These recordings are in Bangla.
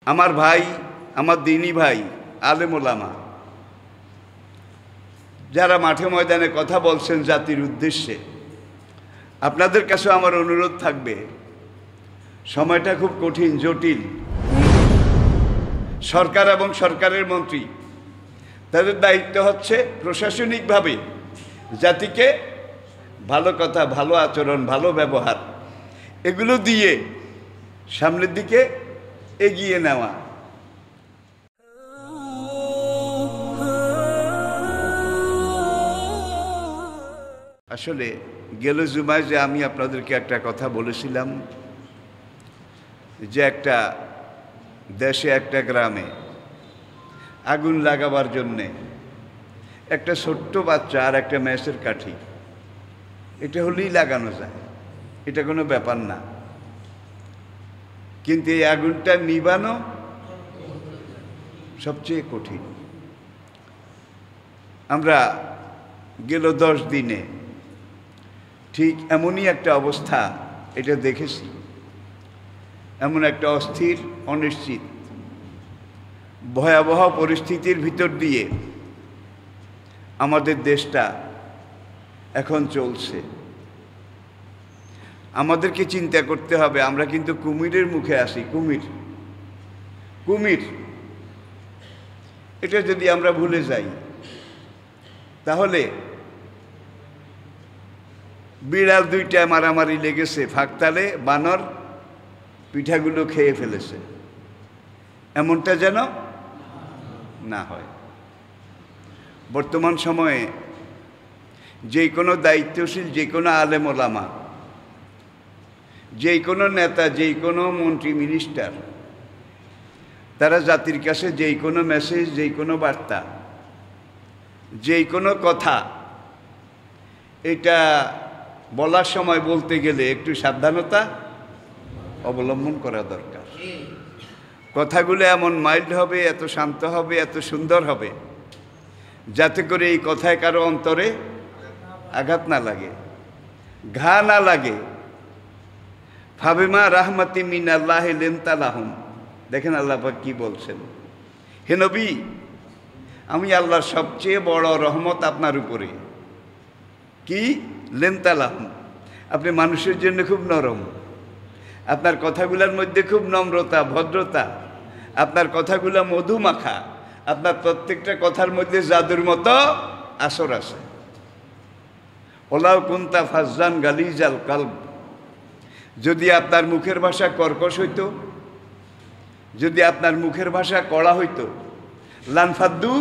আমার ভাই, আমার দিনী ভাই আলেম ওলামা যারা মাঠে ময়দানে কথা বলছেন জাতির উদ্দেশ্যে, আপনাদের কাছে আমার অনুরোধ থাকবে, সময়টা খুব কঠিন, জটিল। সরকার এবং সরকারের মন্ত্রী তাদের দায়িত্ব হচ্ছে প্রশাসনিকভাবে জাতিকে ভালো কথা, ভালো আচরণ, ভালো ব্যবহার এগুলো দিয়ে সামনের দিকে এগিয়ে নেওয়া। আসলে গেল জুমায় যে আমি আপনাদেরকে একটা কথা বলেছিলাম যে একটা দেশে, একটা গ্রামে আগুন লাগাবার জন্যে একটা ছোট্ট বাচ্চা আর একটা ম্যাচের কাঠি, এটা হলেই লাগানো যায়, এটা কোনো ব্যাপার না। কিন্তু এই আগুনটা নিবানো সবচেয়ে কঠিন। আমরা গেল 10 দিনে ঠিক এমনই একটা অবস্থা এটা দেখেছি, এমন একটা অস্থির, অনিশ্চিত, ভয়াবহ পরিস্থিতির ভিতর দিয়ে আমাদের দেশটা এখন চলছে। আমাদেরকে চিন্তা করতে হবে, আমরা কিন্তু কুমিরের মুখে আসি। কুমির এটা যদি আমরা ভুলে যাই তাহলে বিড়াল 2টা মারামারি লেগেছে, ফাঁকতালে বানর পিঠাগুলো খেয়ে ফেলেছে, এমনটা যেন না হয়। বর্তমান সময়ে যে কোনো দায়িত্বশীল, যে কোনো আলেম ওলামা, যে কোনো নেতা, যে কোনো মন্ত্রী মিনিস্টার, তারা জাতির কাছে যে কোনো মেসেজ, যে কোনো বার্তা, যে কোনো কথা, এটা বলার সময় বলতে গেলে একটু সাবধানতা অবলম্বন করা দরকার। কথাগুলো এমন মাইল্ড হবে, এত শান্ত হবে, এত সুন্দর হবে, যাতে করে এই কথায় কারো অন্তরে আঘাত না লাগে, ঘা না লাগে। ফাবিমা রাহমাতি মিনাল্লাহি লিনতা লাহুম। দেখেন আল্লাহ পাক কি বলছেন, হে নবী, আমি আল্লাহর সবচেয়ে বড় রহমত আপনার উপরে। কি? লিনতা লাহুম। আপনি মানুষের জন্য খুব নরম, আপনার কথাগুলোর মধ্যে খুব নম্রতা, ভদ্রতা, আপনার কথাগুলো মধুমাখা, আপনার প্রত্যেকটা কথার মধ্যে জাদুর মতো আসর আছে। ওলাউ কুনতা ফাজ্জান গালিজাল কালব। যদি আপনার মুখের ভাষা কর্কশ হইতো, যদি আপনার মুখের ভাষা কড়া হইতো, লানফাদ্দু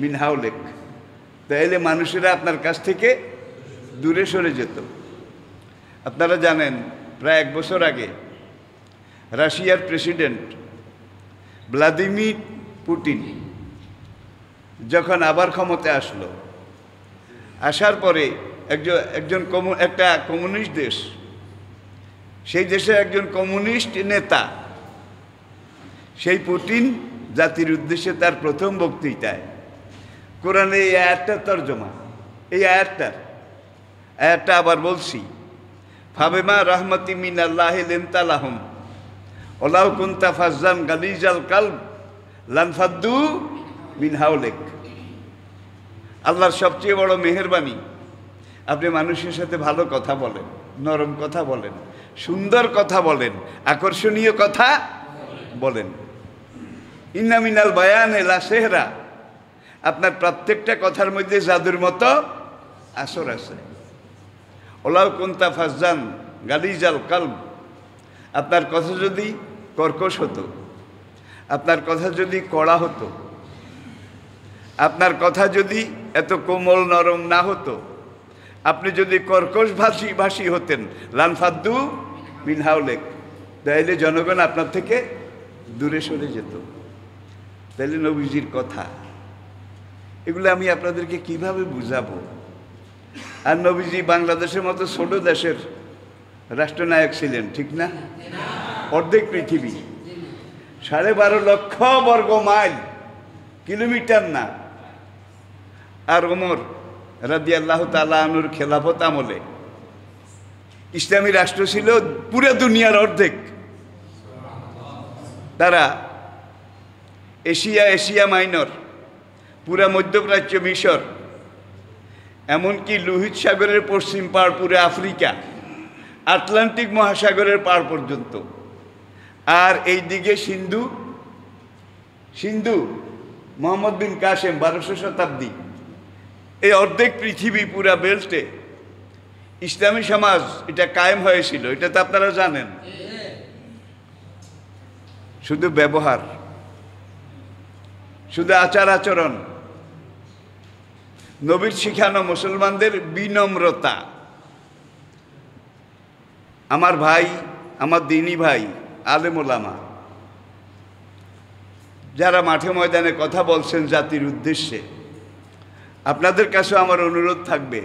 মিন হাওলেক, তাইলে মানুষেরা আপনার কাছ থেকে দূরে সরে যেত। আপনারা জানেন, প্রায় 1 বছর আগে রাশিয়ার প্রেসিডেন্ট ভ্লাদিমির পুতিন যখন আবার ক্ষমতায় আসলো, আসার পরে একটা কমিউনিস্ট দেশ, সেই দেশের একজন কমিউনিস্ট নেতা, সেই পুতিন জাতির উদ্দেশ্যে তার প্রথম বক্তৃতায় কোরআনে এই আয়াতটার তর্জমা, এই আয়াতটা আবার বলছি, ফাবিমা রাহমাতি মিনাল্লাহি লিনতা লাহুম ওয়ালাউ কুনতা ফাজ্জান গালিজাল কালব লানফাদ্দু মিন হাওলিক। আল্লাহর সবচেয়ে বড় মেহেরবানি, আপনি মানুষের সাথে ভালো কথা বলেন, নরম কথা বলেন, সুন্দর কথা বলেন, আকর্ষণীয় কথা বলেন। ইন্না মিনাল বায়ানে লা সেহরা। আপনার প্রত্যেকটা কথার মধ্যে জাদুর মতো আসর আছে। ওলাউ কুনতা ফাজ্জান গালিজাল কালব। আপনার কথা যদি কর্কশ হতো, আপনার কথা যদি কড়া হতো, আপনার কথা যদি এত কোমল নরম না হতো, আপনি যদি কর্কশ ভাষী হতেন, লানফাদ্দু মিন হাওলেক, তাইলে জনগণ আপনার থেকে দূরে সরে যেত। তাইলে নবীজির কথা এগুলো আমি আপনাদেরকে কিভাবে বুঝাবো? আর নবীজি বাংলাদেশের মতো ছোট দেশের রাষ্ট্রনায়ক ছিলেন, ঠিক না? অর্ধেক পৃথিবী, 12.5 লক্ষ বর্গ মাইল, কিলোমিটার না। আর ওমর রাদিয়াল্লাহু তাআলা আনহুর খেলাফত আমলে ইসলামী রাষ্ট্র ছিল পুরো দুনিয়ার অর্ধেক। তারা এশিয়া মাইনর, পুরা মধ্যপ্রাচ্য, মিশর, এমনকি লোহিত সাগরের পশ্চিম পাড়, পুরো আফ্রিকা, আটলান্টিক মহাসাগরের পাড় পর্যন্ত, আর এই দিকে সিন্ধু মোহাম্মদ বিন কাসেম 1200 শতাব্দী, এই অর্ধেক পৃথিবী পুরা বেল্টে ইসলামী সমাজ এটা কায়েম হয়েছিল। এটা তো আপনারা জানেন। শুধু ব্যবহার, শুধু আচার আচরণ, নবীর শিখানো মুসলমানদের বিনম্রতা। আমার ভাই, আমার দিনী ভাই আলেম ওলামা যারা মাঠে ময়দানে কথা বলছেন জাতির উদ্দেশ্যে, আপনাদের কাছে আমার অনুরোধ থাকবে,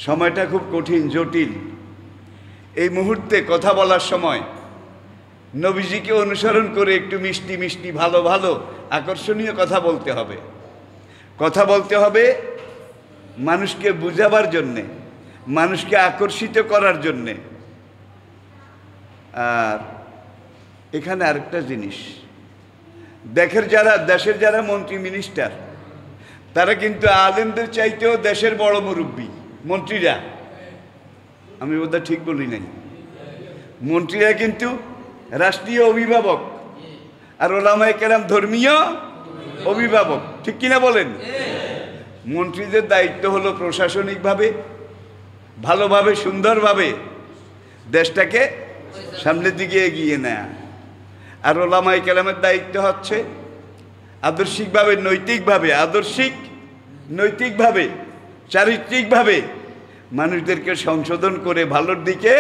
সময়টা খুব কঠিন, জটিল। এই মুহূর্তে কথা বলার সময় নবীজিকে অনুসরণ করে একটু মিষ্টি মিষ্টি, ভালো ভালো, আকর্ষণীয় কথা বলতে হবে। কথা বলতে হবে মানুষকে বুঝাবার জন্যে, মানুষকে আকর্ষিত করার জন্যে। আর এখানে আরেকটা জিনিস, দেশের যারা মন্ত্রী মিনিস্টার, তারা কিন্তু আলেমদের চাইতেও দেশের বড় মুরব্বী। মন্ত্রীরা, আমি বোধহয় ঠিক বলি নাই, মন্ত্রীরা কিন্তু রাষ্ট্রীয় অভিভাবক, আর ওলামায়ে কেরাম ধর্মীয় অভিভাবক। ঠিক কিনা বলেন? মন্ত্রীদের দায়িত্ব হলো প্রশাসনিকভাবে ভালোভাবে, সুন্দরভাবে দেশটাকে সামনের দিকে এগিয়ে নেয়া, আর ওলামায়ে কেরামের দায়িত্ব হচ্ছে আদর্শিকভাবে, নৈতিকভাবে, চারিত্রিকভাবে মানুষদেরকে সংশোধন করে ভালোর দিকে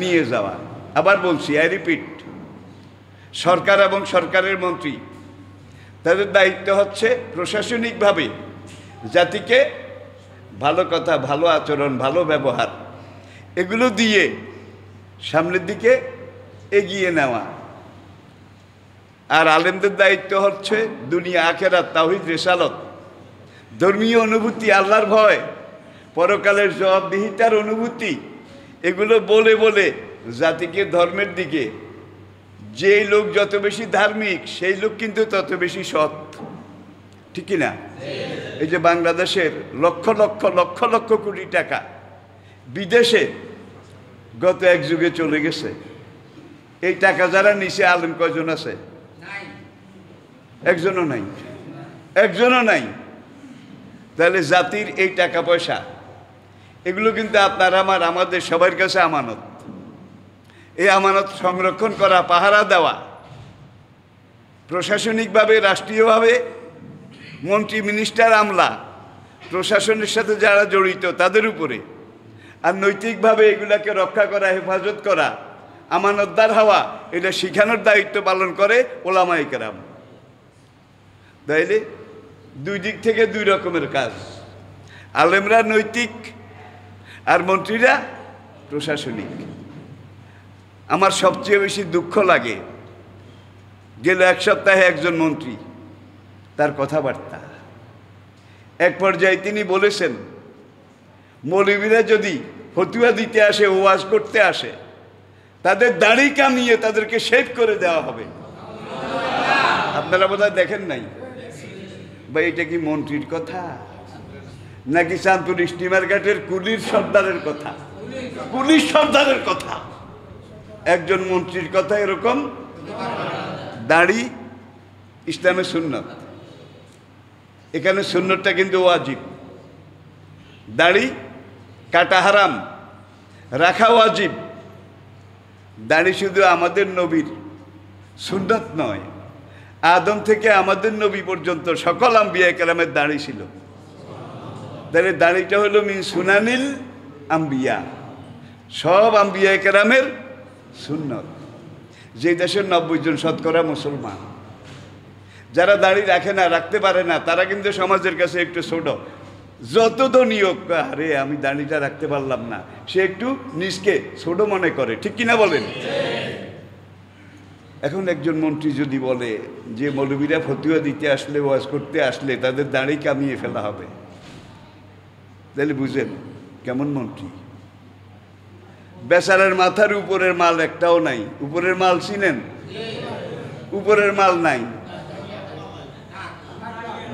নিয়ে যাওয়া। আবার বলছি, আই রিপিট, সরকার এবং সরকারের মন্ত্রী, তাদের দায়িত্ব হচ্ছে প্রশাসনিকভাবে জাতিকে ভালো কথা, ভালো আচরণ, ভালো ব্যবহার এগুলো দিয়ে সামনের দিকে এগিয়ে নেওয়া। আর আলেমদের দায়িত্ব হচ্ছে দুনিয়া আখেরাত, তাওহীদ, রিসালত, ধর্মীয় অনুভূতি, আল্লাহর ভয়, পরকালের জবাবদিহিতার অনুভূতি, এগুলো বলে বলে জাতিকে ধর্মের দিকে, যেই লোক যত বেশি ধার্মিক সেই লোক কিন্তু তত বেশি সৎ। ঠিক কিনা? এই যে বাংলাদেশের লক্ষ লক্ষ লক্ষ লক্ষ কোটি টাকা বিদেশে গত এক যুগে চলে গেছে, এই টাকা যারা নিচে আলেম কয়জন আছে? একজনও নাই। তাহলে জাতির এই টাকা পয়সা এগুলো কিন্তু আপনার আমাদের সবার কাছে আমানত। এই আমানত সংরক্ষণ করা, পাহারা দেওয়া, প্রশাসনিকভাবে, রাষ্ট্রীয়ভাবে, মন্ত্রী মিনিস্টার, আমলা, প্রশাসনের সাথে যারা জড়িত তাদের উপরে, আর নৈতিকভাবে এগুলাকে রক্ষা করা, হেফাজত করা, আমানতদার হওয়া, এটা শিখানোর দায়িত্ব পালন করে ওলামায়ে কেরাম। তাইলে দুই দিক থেকে দুই রকমের কাজ, আলেমরা নৈতিক আর মন্ত্রীরা প্রশাসনিক। আমার সবচেয়ে বেশি দুঃখ লাগে, গেল এক সপ্তাহে একজন মন্ত্রী, তার কথাবার্তা, এক পর্যায়ে তিনি বলেছেন মৌলবীরা যদি ফতুয়া দিতে আসে, ওয়াজ করতে আসে, তাদের দাড়ি কামিয়ে তাদেরকে শেভ করে দেওয়া হবে। আপনারা বোধহয় দেখেন নাই। বা এটা কি মন্ত্রীর কথা নাকি চাঁদপুর স্টিমার ঘাটের কুলির সর্দারের কথা? পুলিশ সর্দারের কথা। একজন মন্ত্রীর কথা এরকম। দাড়ি ইসলামের সুন্নত, এখানে সুন্নতটা কিন্তু ওয়াজিব। দাড়ি কাটা হারাম, রাখা ওয়াজিব। দাড়ি শুধু আমাদের নবীর সুন্নত নয়, আদম থেকে আমাদের নবী পর্যন্ত সকল আম্বিয়া কেরামের দাড়ি ছিল। তাহলে দাড়িটা হলো মিন সুনানিল আম্বিয়া, সব আম্বিয়া কেরামের সুন্নত। যে দেশের 90 জন শতকরা মুসলমান, যারা দাড়ি রাখে না, রাখতে পারে না, তারা কিন্তু সমাজের কাছে একটু ছোট। যত তো নিয়োগ, আরে আমি দাড়িটা রাখতে পারলাম না, সে একটু নিজকে ছোট মনে করে। ঠিক কিনা বলেন? এখন একজন মন্ত্রী যদি বলে যে মৌলবীরা ফতুয়া দিতে আসলে, ওয়াজ করতে আসলে তাদের দাড়ি কামিয়ে ফেলা হবে, তাহলে বুঝেন কেমন মন্ত্রী। বেচারার মাথার উপরের মাল একটাও নাই। উপরের মাল চিনেন? উপরের মাল নাই।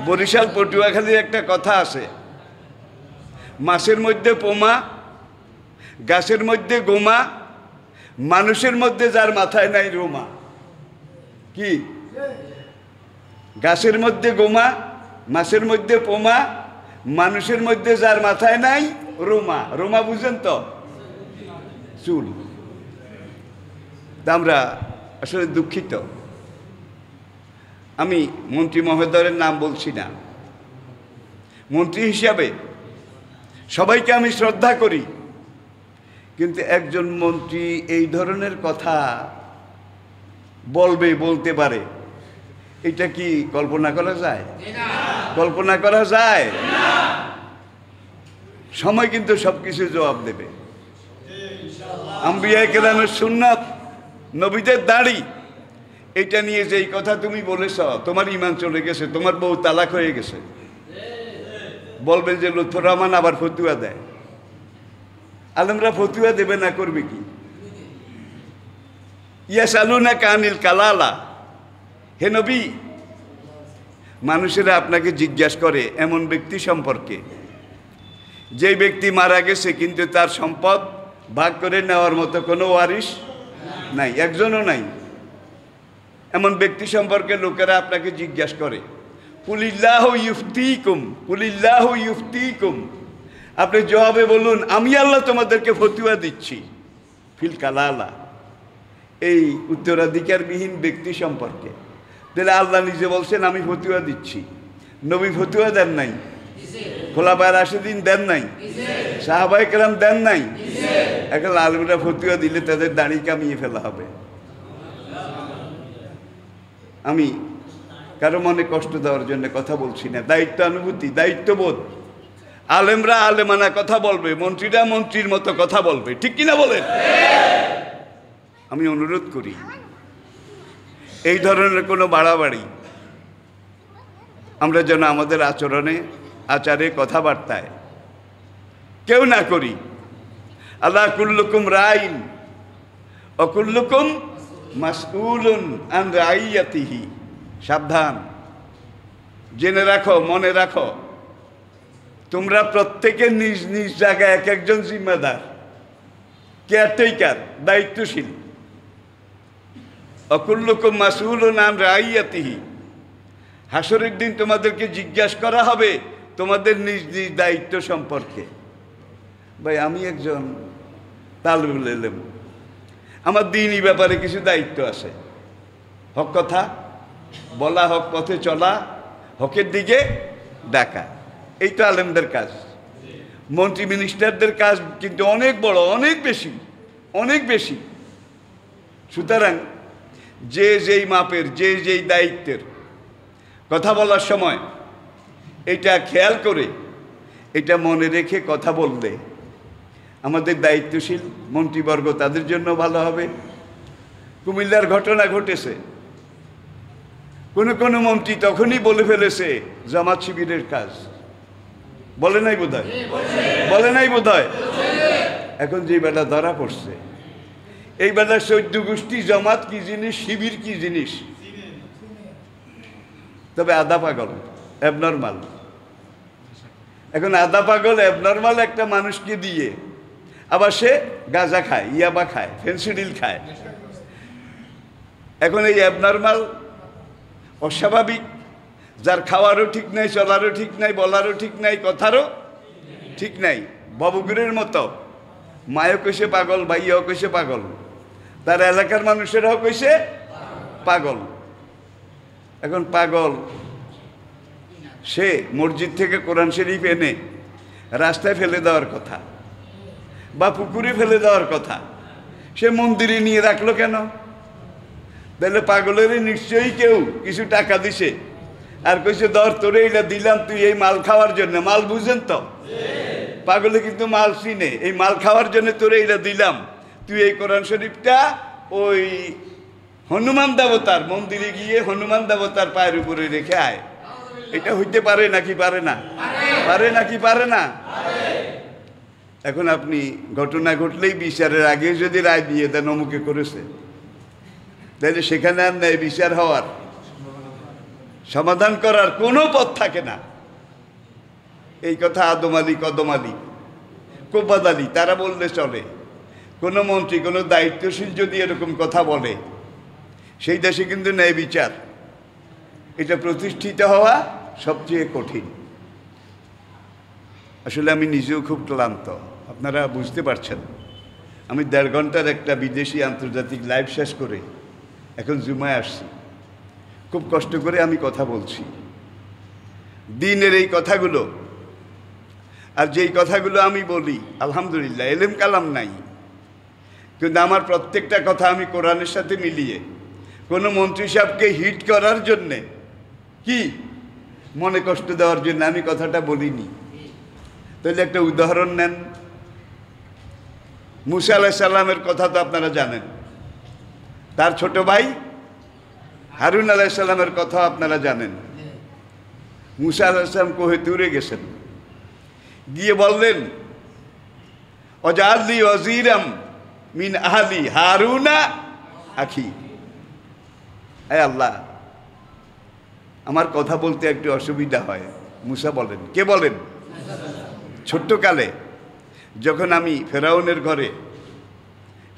বরিশাল পটুয়াখালীর একটা কথা আছে, মাছের মধ্যে পোমা, গাছের মধ্যে গোমা, মানুষের মধ্যে যার মাথায় নাই রোমা। কি? গাছের মধ্যে গোমা, মাছের মধ্যে পোমা, মানুষের মধ্যে যার মাথায় নাই রোমা। রোমা বুঝেন তো? চুল। আমরা আসলে দুঃখিত, আমি মন্ত্রী মহোদয়ের নাম বলছি না, মন্ত্রী হিসাবে সবাইকে আমি শ্রদ্ধা করি, কিন্তু একজন মন্ত্রী এই ধরনের কথা বলতে পারে, এটা কি কল্পনা করা যায়? কল্পনা করা যায়? সময় কিন্তু সবকিছু জবাব দেবে। আম্বিয়া কেরামের সুন্নাত, নবীদের দাড়ি, এটা নিয়ে যে এই কথা তুমি বলেছ, তোমার ঈমান চলে গেছে, তোমার বউ তালাক হয়ে গেছে, বলবেন যে লুৎফর রহমান আবার ফতুয়া দেয়। আলেমরা ফতুয়া দেবে না, করবে কি? ইয়াসআলুনাকা আনিল কালালা, হে নবী, মানুষেরা আপনাকে জিজ্ঞাসা করে এমন ব্যক্তি সম্পর্কে যে ব্যক্তি মারা গেছে কিন্তু তার সম্পদ ভাগ করে নেওয়ার মতো কোনো ওয়ারিশ নাই, একজনও নাই। এমন ব্যক্তি সম্পর্কে লোকেরা আপনাকে জিজ্ঞাসা করে, কুলিল্লাহু ইফতিকুম, কুলিল্লাহু ইফতিকুম, আপনি জবাবে বলুন আমি আল্লাহ তোমাদেরকে ফতুয়া দিচ্ছি ফিল কালালা, এই উত্তরাধিকারবিহীন ব্যক্তি সম্পর্কে। তাহলে আল্লাহ নিজে বলছেন আমি ফতুয়া দিচ্ছি, নবী ফতুয়া দেন নাই, খোলাফায়ে রাশিদিন দেন নাই, সাহাবায়ে কেরাম দেন নাই। এখন আলেমরা ফতুয়া দিলে তাদের দাড়ি কামিয়ে ফেলা হবে। আমি কারো মনে কষ্ট দেওয়ার জন্য কথা বলছি না, দায়িত্বানুভূতি, দায়িত্ববোধ। আলেমরা আলেমানা কথা বলবে, মন্ত্রীরা মন্ত্রীর মতো কথা বলবে, ঠিক কিনা বলেন? আমি অনুরোধ করি এই ধরনের কোনো বাড়াবাড়ি আমরা যেন আমাদের আচরণে, আচারে, কথাবার্তায় কেউ না করি। আল্লাহ কুল্লুকুম রাইন ওয়া কুল্লুকুম মাসউলুন আন রাইয়াতিহি, সাবধান, জেনে রাখো, মনে রাখো, তোমরা প্রত্যেকে নিজ নিজ জায়গায় এক একজন জিম্মেদার, কেয়ারটেকার, দায়িত্বশীল। অকুল্লুকুম মাসউলুন আন রাইয়াতিহি, হাসরের দিন তোমাদেরকে জিজ্ঞাসা করা হবে তোমাদের নিজ নিজ দায়িত্ব সম্পর্কে। ভাই আমি একজন তালিবুল ইলম, আমার দ্বীনি ব্যাপারে কিছু দায়িত্ব আছে, হক কথা বলা, হক পথে চলা, হকের দিকে ডাকা, এই তো আলেমদের কাজ। মন্ত্রী মিনিস্টারদের কাজ কিন্তু অনেক বড়, অনেক বেশি, অনেক বেশি। সুতরাং যে যেই মাপের, যে যেই দায়িত্বের কথা বলার সময় এটা খেয়াল করে, এটা মনে রেখে কথা বললে আমাদের দায়িত্বশীল মন্ত্রীবর্গ তাদের জন্য ভালো হবে। কুমিল্লার ঘটনা ঘটেছে, কোনো মন্ত্রী তখনই বলে ফেলেছে জামাত শিবিরের কাজ, বলে নাই বোধহয়, বলে নাই বোধহয়। এখন যে বেলা ধরা পড়ছে, এই বেলা 14 গোষ্ঠী জামাত কি জিনিস, শিবির কি জিনিস, তবে আধা পাগল, অ্যাবনর্মাল। এখন আধা পাগল অ্যাবনর্মাল একটা মানুষকে দিয়ে আবার সে গাঁজা খায়, ইয়াবা খায়, ফেন্সিডিল খায়। এখন এই অ্যাবনর্মাল, অস্বাভাবিক, যার খাওয়ারও ঠিক নাই, চলারও ঠিক নাই, বলারও ঠিক নাই, কথারও ঠিক নাই, ববগুরের মতো, মায়ও কইছে পাগল, ভাইয়াও কইছে পাগল, তার এলাকার মানুষেরাও কইছে পাগল। এখন পাগল সে মসজিদ থেকে কোরআন শরীফ এনে রাস্তায় ফেলে দেওয়ার কথা বা পুকুরে ফেলে দেওয়ার কথা, সে মন্দিরে নিয়ে রাখলো কেন? তাহলে পাগলের নিশ্চয়ই কেউ কিছু টাকা দিছে আর কইছে ধর তোরে এইটা দিলাম তুই এই মাল খাওয়ার জন্য। মাল বুঝেন তো? পাগলে কিন্তু মাল চিনে, এই মাল খাওয়ার জন্য তোরে এইটা দিলাম, তুই এই কোরআন শরীফটা ওই হনুমান দেবতার মন্দিরে গিয়ে হনুমান দেবতার পায়ের উপরে রেখে আয়। এটা হইতে পারে নাকি পারে না? পারে নাকি পারে না? এখন আপনি ঘটনা ঘটলেই বিচারের আগে যদি রায় দিয়ে দেন অমুকে করেছে, তাহলে সেখানে আর ন্যায় বিচার হওয়ার, সমাধান করার কোনো পথ থাকে না। এই কথা আদম আলী, কদম আলী, কোবাদ আলী তারা বললে চলে। কোনো মন্ত্রী, কোনো দায়িত্বশীল যদি এরকম কথা বলে, সেই দেশে কিন্তু ন্যায় বিচার এটা প্রতিষ্ঠিত হওয়া সবচেয়ে কঠিন। আসলে আমি নিজেও খুব ক্লান্ত, আপনারা বুঝতে পারছেন। আমি 1.5 ঘন্টার একটা বিদেশি আন্তর্জাতিক লাইভ শেষ করে এখন জুমায় আসছি। খুব কষ্ট করে আমি কথা বলছি, দিনের এই কথাগুলো। আর যেই কথাগুলো আমি বলি, আলহামদুলিল্লাহ এলেম কালাম নাই, কিন্তু আমার প্রত্যেকটা কথা আমি কোরআনের সাথে মিলিয়ে কোনো মন্ত্রী সাহেবকে হিট করার জন্যে, কি মনে কষ্ট দেওয়ার জন্য আমি কথাটা বলিনি। তাহলে একটা উদাহরণ নেন, মুসা আলাইহিস সালামের কথা তো আপনারা জানেন, তার ছোট ভাই হারুন আলাইহিস সালামের কথা আপনারা জানেন। মুসা আলাইহিস সালাম কোহে তুরে গেছেন, গিয়ে বললেন ওয়াজআলনি ওয়াজিরাম মিন আহলি হারুনা আখি। হে আল্লাহ, আমার কথা বলতে একটু অসুবিধা হয়। মুসা বলেন, কে বলেন? ছোট্টকালে যখন আমি ফেরাউনের ঘরে,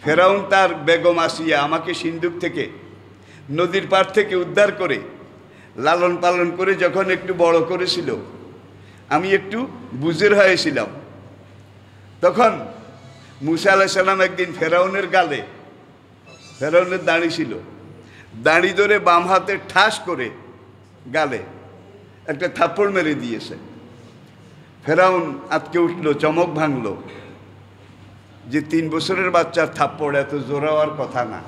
ফেরাউন তার বেগম আসিয়া আমাকে সিন্ধুক থেকে, নদীর পাড় থেকে উদ্ধার করে লালন পালন করে যখন একটু বড় করেছিল, আমি একটু বুঝের হয়েছিলাম। তখন মুসা আলাইহিস সালাম একদিন ফেরাউনের গালে, ফেরাউনের দাঁড়ি ছিল, দাঁড়ি ধরে বাম হাতে ঠাস করে গালে একটা থাপ্পড় মেরে দিয়েছে। ফেরাউন আটকে উঠল, চমক ভাঙল যে 3 বছরের বাচ্চার থাপ্পড় এত জোরে হওয়ার কথা না।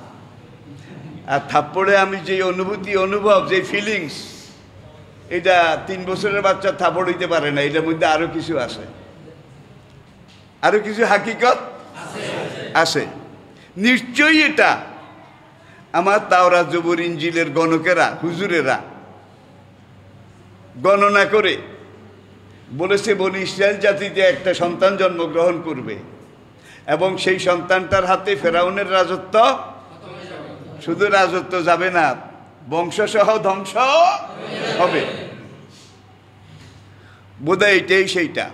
আর থাপ্পড়ে আমি যে অনুভূতি, অনুভব, যে ফিলিংস, এটা 3 বছরের বাচ্চার থাপ্পড় হইতে পারে না। এটার মধ্যে আরো কিছু আছে, আরো কিছু হাকিকত আছে নিশ্চয়ই। এটা আমার তাওরাত, জবুর, ইনজিলের গণকেরা, হুজুরেরা গণনা করে বলেছে বনি ইসরায়েল জাতিতে একটা সন্তান জন্মগ্রহণ করবে এবং সেই সন্তানটার হাতে ফেরাউনের রাজত্ব, শুধু রাজত্ব যাবে না, বংশসহ ধ্বংস হবে। বোধহয় এইটাই সেইটা।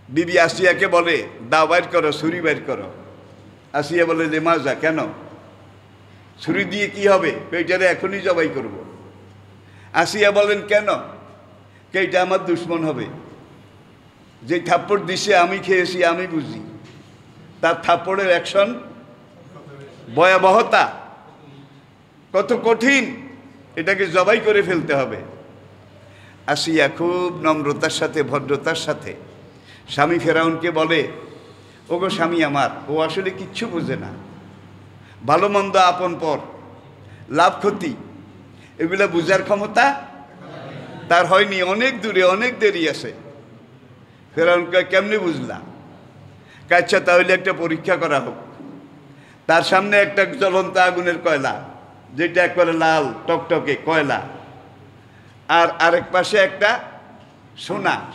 বিবি আসিয়াকে বলে, দাও বাইর করো, ছুরি বাইর করো। আসিয়া বলে, লেমাজা, কেন? ছুরি দিয়ে কি হবে? এইটারে এখনই জবাই করব। আসিয়া বলেন, কেন? এইটা আমার দুশ্মন হবে। যে থাপ্পড় দিছে আমি খেয়েছি, আমি বুঝি তার থাপ্পড়ের অ্যাকশন, ভয়াবহতা কত কঠিন, এটাকে জবাই করে ফেলতে হবে। আসিয়া খুব নম্রতার সাথে, ভদ্রতার সাথে স্বামী ফেরাউনকে বলে, ওগো স্বামী আমার, ও আসলে কিচ্ছু বোঝে না, ভালো মন্দ, আপন পর, লাভ ক্ষতি, এগুলা বুঝার ক্ষমতা তার হয়নি, অনেক দূরে, অনেক দেরি আছে। ফেরাউনকে কেমনি বুঝলাম? আচ্ছা তাহলে একটা পরীক্ষা করা হোক। তার সামনে একটা জ্বলন্ত আগুনের কয়লা, যেটা একবারে লাল টকটকে কয়লা, আর আরেক পাশে একটা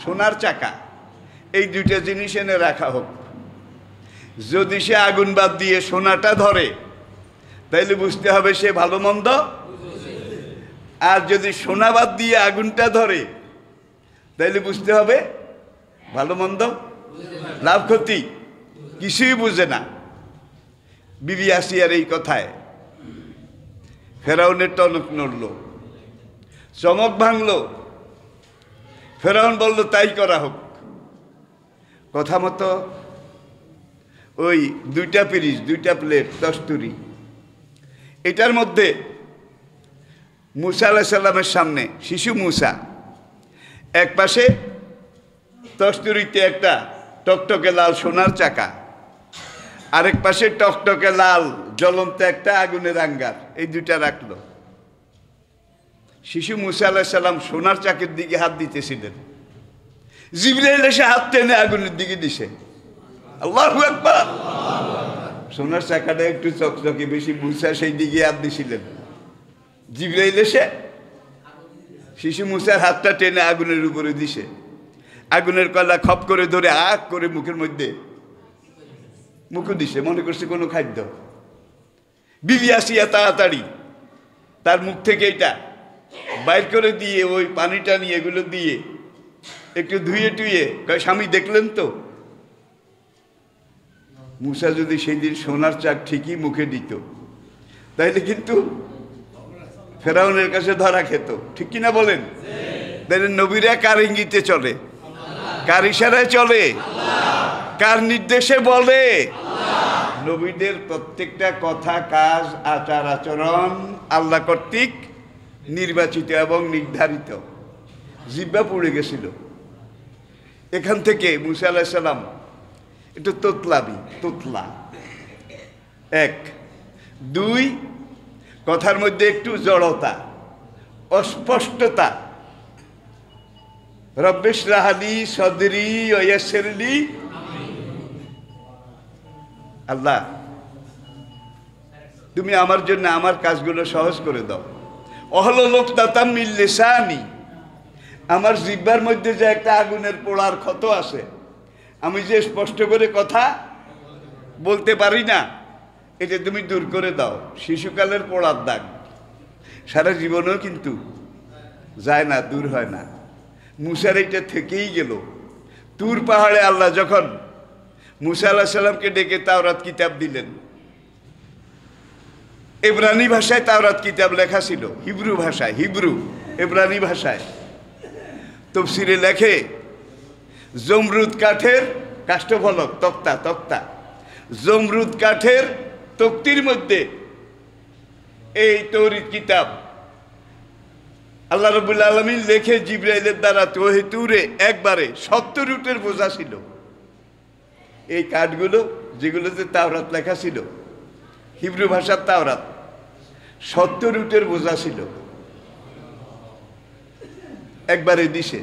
সোনার চাকা, এই 2টা জিনিস এনে রাখা হোক। যদি সে আগুন বাদ দিয়ে সোনাটা ধরে, তাইলে বুঝতে হবে সে ভালো মন্দ, আর যদি সোনা বাদ দিয়ে আগুনটা ধরে, তাইলে বুঝতে হবে ভালো মন্দ, লাভ ক্ষতি কিছুই বুঝে না। বিবি আসিয়ার এই কথায় ফেরাউনের টনক নড়ল, চমক ভাঙল। ফেরাউন বলল, তাই করা হোক। কথা মতো ওই 2টা পিরিচ, 2টা প্লেট, তস্তুরি, এটার মধ্যে মুসা আলাইহিস সালামের সামনে শিশু মুসা, এক পাশে তস্তুরিতে একটা টকটকে লাল সোনার চাকা, আরেক পাশে টকটকে লাল জ্বলন্ত একটা আগুনের আঙ্গার, এই 2টা রাখলো। শিশু মুসা আলাইহিস সালাম সোনার চাকের দিকে হাত দিতেছিলেন, জিবরাইল এসে হাত টেনে আগুনের দিকে দিছে। আল্লাহু আকবার। সোনার চাকাটা একটু চকচকে বেশি, মুসা সেই দিকে হাত দিছিলেন। জিবরাইল এসে শিশু মুসার হাতটা টেনে আগুনের উপরে দিছে। আগুনের কয়লা খপ করে ধরে আগ করে মুখের মধ্যে মুখে দিছে, মনে করছে কোনো খাদ্য। বিবি আসিয়া তাড়াতাড়ি তার মুখ থেকে এটা বাইর করে দিয়ে ওই পানিটা নিয়ে এগুলো দিয়ে একটু ধুয়ে টুয়ে কয় স্বামী দেখলেন তো। মুসা যদি সেই দিন সোনার চাক ঠিকই মুখে দিত তাইলে কিন্তু ফেরাউনের কাছে ধরা খেত, ঠিক কিনা বলেন? তাইলে নবীরা কার ইঙ্গিতে চলে, কার ইশারায় চলে, কার নির্দেশে বলে? নবীদের প্রত্যেকটা কথা, কাজ, আচার আচরণ আল্লাহ কর্তৃক নির্বাচিত এবং নির্ধারিত। জিহ্বা পুড়ে গেছিল, এখান থেকে মুসা আলাইহিস সালাম একটু তোতলা। এক, দুই, কথার মধ্যে একটু জড়তা, অস্পষ্টতা। রব্বিশ রাহলি সদরি ওয়াইয়াসসিরলি, আল্লাহ তুমি আমার জন্য আমার কাজগুলো সহজ করে দাও। অহলুল উকদাতাম মিন লিসানি, আমার জিহ্বার মধ্যে যে একটা আগুনের পোড়ার ক্ষত আছে, আমি যে স্পষ্ট করে কথা বলতে পারি না, এটা তুমি দূর করে দাও। শিশুকালের পোড়ার দাগ সারা জীবনেও কিন্তু যায় না, দূর হয় না। মুসার এটা থেকেই গেল। তুর পাহাড়ে আল্লাহ যখন মুসা আলাইহিস সালামকে ডেকে তাওরাত কিতাব দিলেন, ইব্রানি ভাষায় তাওরাত কিতাব লেখা ছিল, হিব্রু ভাষায়, ইব্রানি ভাষায়। তাফসীরে লেখে জমরুদ কাঠের কাষ্ঠফলক, তক্তা, জমরুদ কাঠের তক্তির মধ্যে এই তৌরিত কিতাব আল্লাহ রাব্বুল আলামিন লেখে জিবরাইলের দ্বারা তুরে একবারে 70 উটের বোঝা ছিল। এই কাঠগুলো যেগুলোতে তাওরাত লেখা ছিল, হিব্রু ভাষার তাওরাত, 70 উটের বোঝা ছিল একবারে দিছে।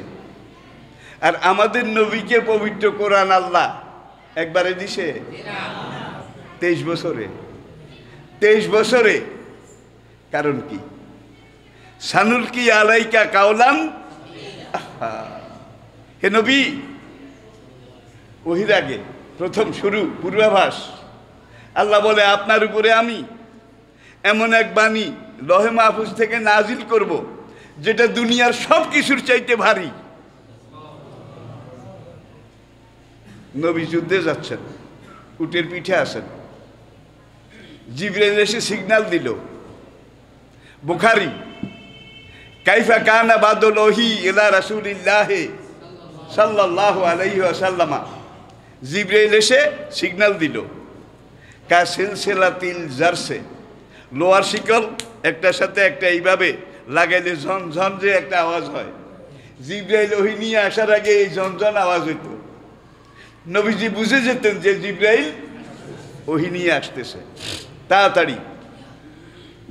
আর আমাদের নবীকে পবিত্র কোরআন আল্লাহ একবারে দিছে 23 বছরে। কারণ কি? সানুলকি আলাইকা কাওলান, হে নবী, ওহির আগে প্রথম শুরু, পূর্বাভাস। আল্লাহ বলে আপনার উপরে আমি এমন এক বাণী লহে মাহফুজ থেকে নাজিল করব যেটা দুনিয়ার সব কিছুর চাইতে ভারী। নবী যুদ্ধে যাচ্ছেন, উটের পিঠে আছেন, জিবরাইল এসে সিগন্যাল দিল। বুখারী, কাইফা কানা বাদুল ওহি ইলা রাসূলিল্লাহ সাল্লাল্লাহু আলাইহি ওয়াসাল্লাম, জিবরাইল এসে সিগন্যাল দিল। কা সিলসিলাতিল জারসে, লোহার শিকল একটার সাথে একটা এইভাবে লাগাইলে ঝনঝন যে একটা আওয়াজ হয়, জিবরাইল ওহি নিয়ে আসার আগে এই ঝনঝন আওয়াজ হইত। নবীজি বুঝে যেতেন যে জিবরাইল ওহি নিয়ে আসতেছে। তাড়াতাড়ি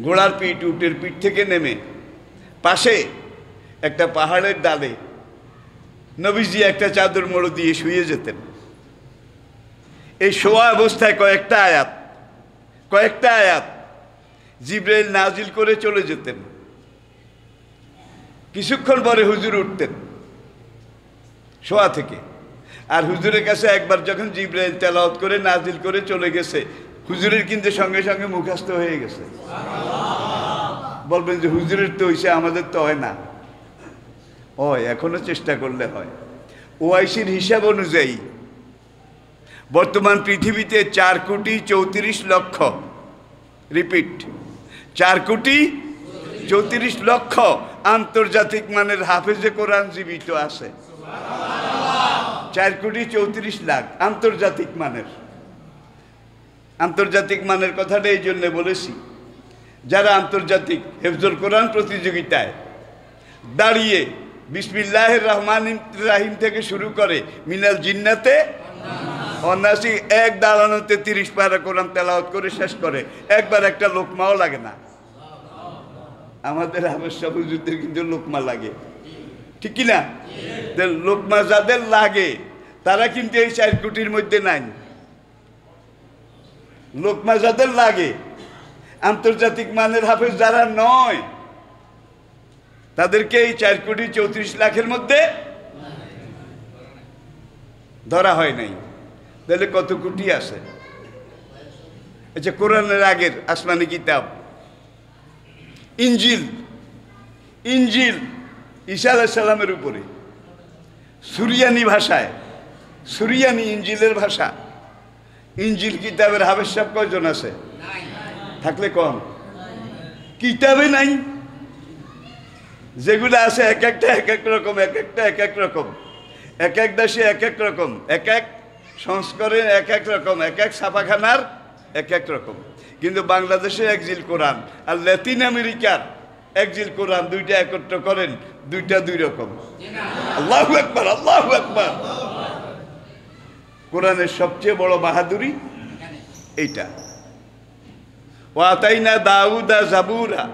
ঘোড়ার পিঠ, উটের পিঠ থেকে নেমে পাশে একটা পাহাড়ের ডালে নবীজি একটা চাদর মোড়ো দিয়ে শুয়ে যেতেন। এই শোয়া অবস্থায় কয়েকটা আয়াত জিবরাইল নাজিল করে চলে যেতেন। কিছুক্ষণ পরে হুজুর উঠতেন শোয়া থেকে, আর হুজুরের কাছে একবার যখন জিবরাইল তেলাওয়াত করে নাজিল করে চলে গেছে, হুজুরের কিন্তু সঙ্গে সঙ্গে মুখস্থ হয়ে গেছে। বলবেন যে হুজুরের তো হইছে, আমাদের তো হয় না। হয়, এখনো চেষ্টা করলে হয়। ওআইসির হিসাব অনুযায়ী বর্তমান পৃথিবীতে 4,34,00,000, রিপিট, 4,34,00,000 আন্তর্জাতিক মানের হাফেজে কোরআন জীবিত আছে। 4,34,00,000 আন্তর্জাতিক মানের। আন্তর্জাতিক মানের কথাটা এই জন্য বলেছি, যারা আন্তর্জাতিক হেফজুল কোরআন প্রতিযোগিতায় দাঁড়িয়ে বিসমিল্লাহির রহমানির রহিম থেকে শুরু করে মিনাল জিন্নাতে অনাসি, এক দাঁড়ানোতে 30 পারা কোরআন তেলাওয়াত করে শেষ করে, একবার একটা লোকমাও লাগে না। আমাদের হাফেজ হুজুরদের কিন্তু লোকমা লাগে, ঠিক কিনা? লোকমা যাদের লাগে তারা কিন্তু এই 4 কোটির মধ্যে নাই। লোকমা যাদের লাগে, আন্তর্জাতিক মানের হাফেজ যারা নয়, তাদেরকে এই 4,34,00,000 মধ্যে ধরা হয় নাই। তাহলে কত কোটি আছে? আচ্ছা, কোরআনের আগের আসমানি কিতাব ইঞ্জিল, ইঞ্জিল ঈসা আলাইহিস সালামের উপরে সুরিয়ানি ভাষায়, সুরিয়ানি ইঞ্জিলের ভাষা। ইঞ্জিল কিতাবের হাফেজ সাহেব কয়জন আছে? থাকলে কম, কিতাবে নাই। যেগুলো আছে এক একটা এক এক রকম, এক একটা এক এক রকম, এক এক দেশে এক এক রকম, এক এক সংস্করণের এক এক রকম, এক এক ছাপাখানার এক এক রকম। কিন্তু বাংলাদেশের একজিল কোরআন আর ল্যাটিন আমেরিকার একজিল কোরআন দুইটা একত্র করেন, দুইটা দুই রকম। আল্লাহু আকবার, আল্লাহু আকবার। কোরআনের সবচেয়ে বড় বাহাদুরি এইটা। ওয়াতাইনা দাউদা জাবুরা,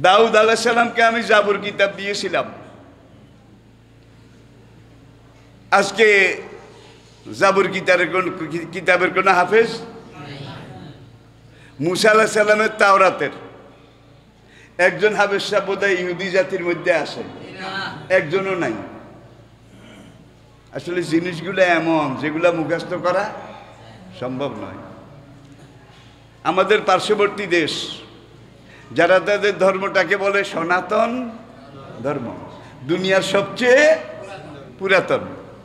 দাউদ আলাইহিস সালামকে আমি জাবুর কিতাব দিয়েছিলাম। আজকে জাবুর কিতাবের কোন হাফেজ? মুসা আলাইহিস সালামের তাওরাতের একজন হাফেজ সাহেব বোধহয় ইহুদি জাতির মধ্যে আছে, একজনও নাই। আসলে জিনিসগুলো এমন যেগুলা মুখস্থ করা সম্ভব নয়। আমাদের পার্শ্ববর্তী দেশ যারা তাদের ধর্মটাকে বলে সনাতন ধর্ম, দুনিয়ার সবচেয়ে পুরাতন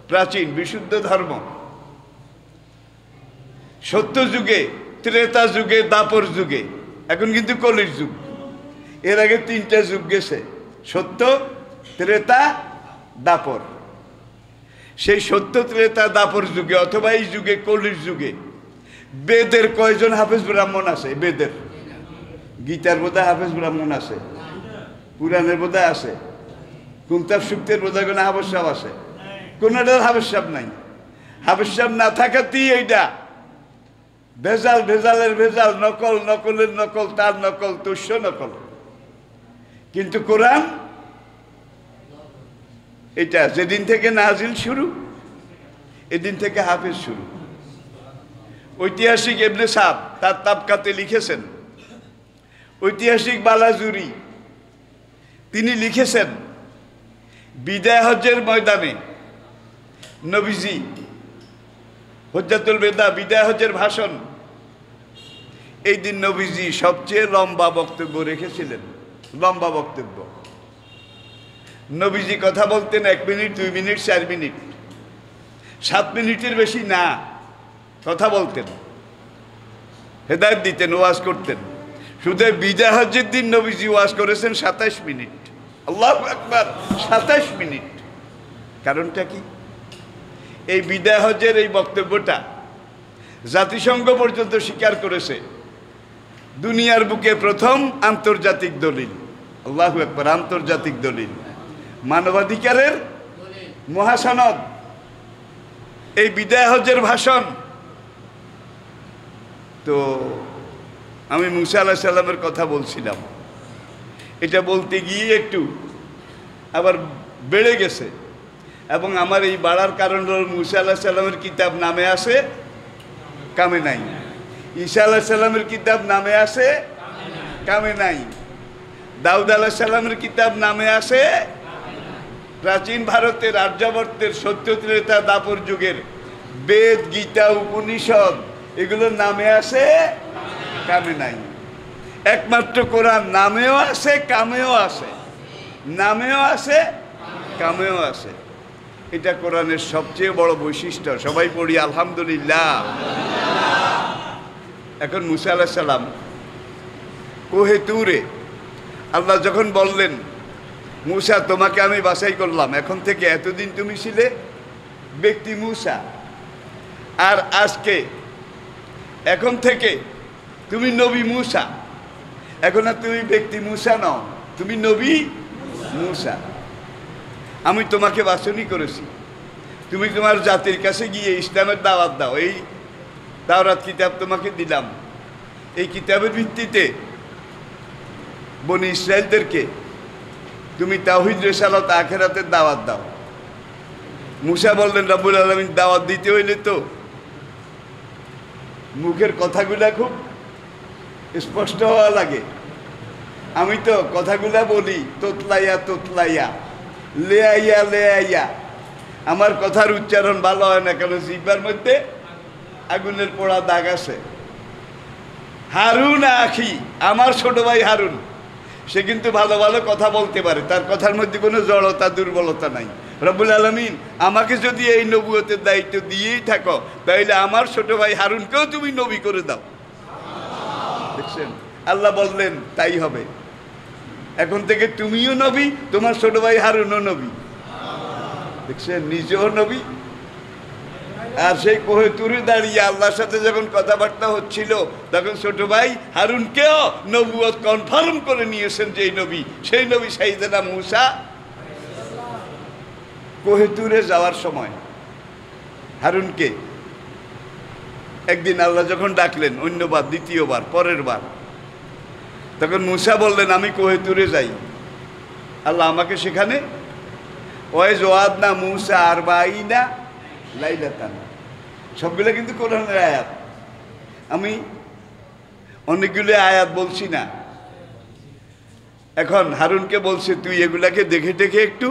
প্রাচীন বিশুদ্ধ ধর্ম, সত্য যুগে, ত্রেতা যুগে, দাপর যুগে, এখন কিন্তু কলির যুগ। এর আগে তিনটা যুগ গেছে, সত্য, ত্রেতা, দাপর। সেই সত্য, ত্রেতা, দাপর যুগে অথবা এই যুগে কলির যুগে বেদের কয়জন হাফেজ ব্রাহ্মণ আছে? বেদের, গীতার বোধহয় হাফেজ ব্রাহ্মণ আছে, পুরাণের বোধহয় আছে, কুন্তাব সুক্তের বোধহয় কোনো হাফেজ সাহেব আছে, কোনটার হাফেজ সাহেব নাই। হাফেজ সাহেব না থাকাতেই এইটা ভেজাল, ভেজালের ভেজাল, নকল, নকলের নকল, তার নকল, তুষ্য নকল। কিন্তু কোরআন এটা যেদিন থেকে নাজিল শুরু, এদিন থেকে হাফেজ শুরু। ঐতিহাসিক ইবনে সাদ তার তাবকাতে লিখেছেন, ঐতিহাসিক বালাজুরি তিনি লিখেছেন, বিদায় হজ্জের ময়দানে নবীজি হজ্জাতুল বেদা, বিদায় হজ্জের ভাষণ, এই দিন নবীজি সবচেয়ে লম্বা বক্তব্য রেখেছিলেন। লম্বা বক্তব্য। নবীজি কথা বলতেন 1 মিনিট, 2 মিনিট, 4 মিনিট, 7 মিনিটের বেশি না কথা বলতেন, হেদায়েত দিতেন, ওয়াজ করতেন। শুধু বিদায় হজ্জের দিন নবীজি ওয়াজ করেছেন 27 মিনিট। আল্লাহু আকবার, 27 মিনিট। কারণটা কি? এই বিদায় হজ্জের এই বক্তব্যটা জাতিসংঘ পর্যন্ত স্বীকার করেছে দুনিয়ার বুকে প্রথম আন্তর্জাতিক দলিল। আল্লাহু আকবার, আন্তর্জাতিক দলিল, মানবাধিকারের মহাসনদ, এই বিদায় হজ্জের ভাষণ। তো আমি মুসা আলাইহিস সালামের কথা বলছিলাম, এটা বলতে গিয়ে একটু আবার বেড়ে গেছে, এবং আমার এই বাড়ার কারণ হল মুসা আলাইহিস সালামের কিতাব নামে আছে, কামে নাই। ঈসা আলাইহিস সালামের কিতাব নামে আছে, কামে নাই। দাউদ আলাইহিস সালামের কিতাব নামে আছে, প্রাচীন ভারতের আর্যাবর্তের সত্য, ত্রেতা, দাপর যুগের বেদ, গীতা, উপনিষদ এগুলোর নামে আছে, কামে নাই। একমাত্র কোরআন নামেও আছে, কামেও আছে, নামেও আছে, কামেও আছে। এটা কোরআনের সবচেয়ে বড় বৈশিষ্ট্য। সবাই পড়ি আলহামদুলিল্লাহ। এখন মুসা আলাইহিস সালাম কোহে তুরে আল্লাহ যখন বললেন, মুসা তোমাকে আমি বাছাই করলাম, এখন থেকে এতদিন তুমি ছিলে ব্যক্তি মুসা, আর আজকে এখন থেকে তুমি নবী মুসা। এখন আর তুমি ব্যক্তি মুসা নও, তুমি নবী মুসা। আমি তোমাকে বাছনি করেছি, তুমি তোমার জাতির কাছে গিয়ে ইসলামের দাওয়াত দাও। এই তাওরাত কিতাব তোমাকে দিলাম, এই কিতাবের ভিত্তিতে বনি ইসরায়েলদেরকে তুমি তাওহীদ, রিসালাত, আখিরাতের দাওয়াত দাও। মুসা বললেন, রব্বুল আলামিন দাওয়াত দিতে হইলে তো মুখের কথাগুলা খুব স্পষ্ট হওয়া লাগে। আমি তো কথাগুলা বলি তোতলাইয়া তোতলাইয়া, লেয়াইয়া লেয়াইয়া, আমার কথার উচ্চারণ ভালো হয় না, কারণ জিহ্বার মধ্যে আগুনের পোড়া দাগ আছে। হারুন আখি, আমার ছোট ভাই হারুন, সে কিন্তু ভালো ভালো কথা বলতে পারে, তার কথার মধ্যে কোনো জড়তা দুর্বলতা নাই। রব্বুল আলামিন আমাকে যদি এই নবুয়তের দায়িত্ব দিয়েই থাকো, তাহলে আমার ছোট ভাই হারুনকেও তুমি নবী করে দাও। দেখছেন, আল্লাহ বললেন তাই হবে। এখন থেকে তুমিও নবী, তোমার ছোট ভাই হারুনও নবী। দেখছেন, নিজেও নবী। আর সেই কোহে তুরে দাঁড়িয়ে আল্লাহর সাথে যখন কথাবার্তা হচ্ছিল, তখন ছোট ভাই হারুনকেও নবুয়ত কনফার্ম করে নিয়েছেন যে নবী, সেই নবী সাইয়েদনা মূসা। কোহে তুরে যাওয়ার সময় হারুনকে একদিন আল্লাহ যখন ডাকলেন, অন্যবার, দ্বিতীয়বার, পরের বার, তখন মূসা বললেন আমি কোহে তুরে যাই, আল্লাহ আমাকে সেখানে ওই জোয়াদ না মূসা আর বাইনা লাইলাতান, সবগুলো কিন্তু কোরআনের আয়াত। আমি অনেকগুলো আয়াত বলছি না। এখন হারুনকে বলছে তুই এগুলাকে দেখে দেখে একটু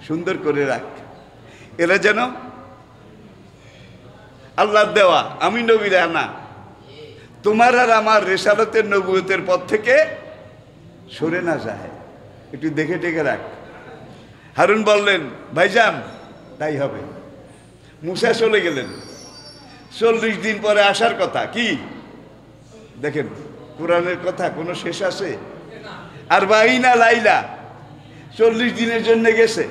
সুন্দর করে রাখ, এরা যেন আল্লাহর দেওয়া, আমি নবীর আনা, তোমার আর আমার রেসালতের নবুয়তের পথ থেকে সরে না যায়, একটু দেখে দেখে রাখ। হারুন বললেন ভাইজান তাই হবে। মূসা চলে গেলেন। 40 দিন পরে আসার কথা। কি দেখেন, কোরআনের কথা কোনো শেষ আছে? আর বাইনা লাইলা, 40 দিনের জন্য গেছে।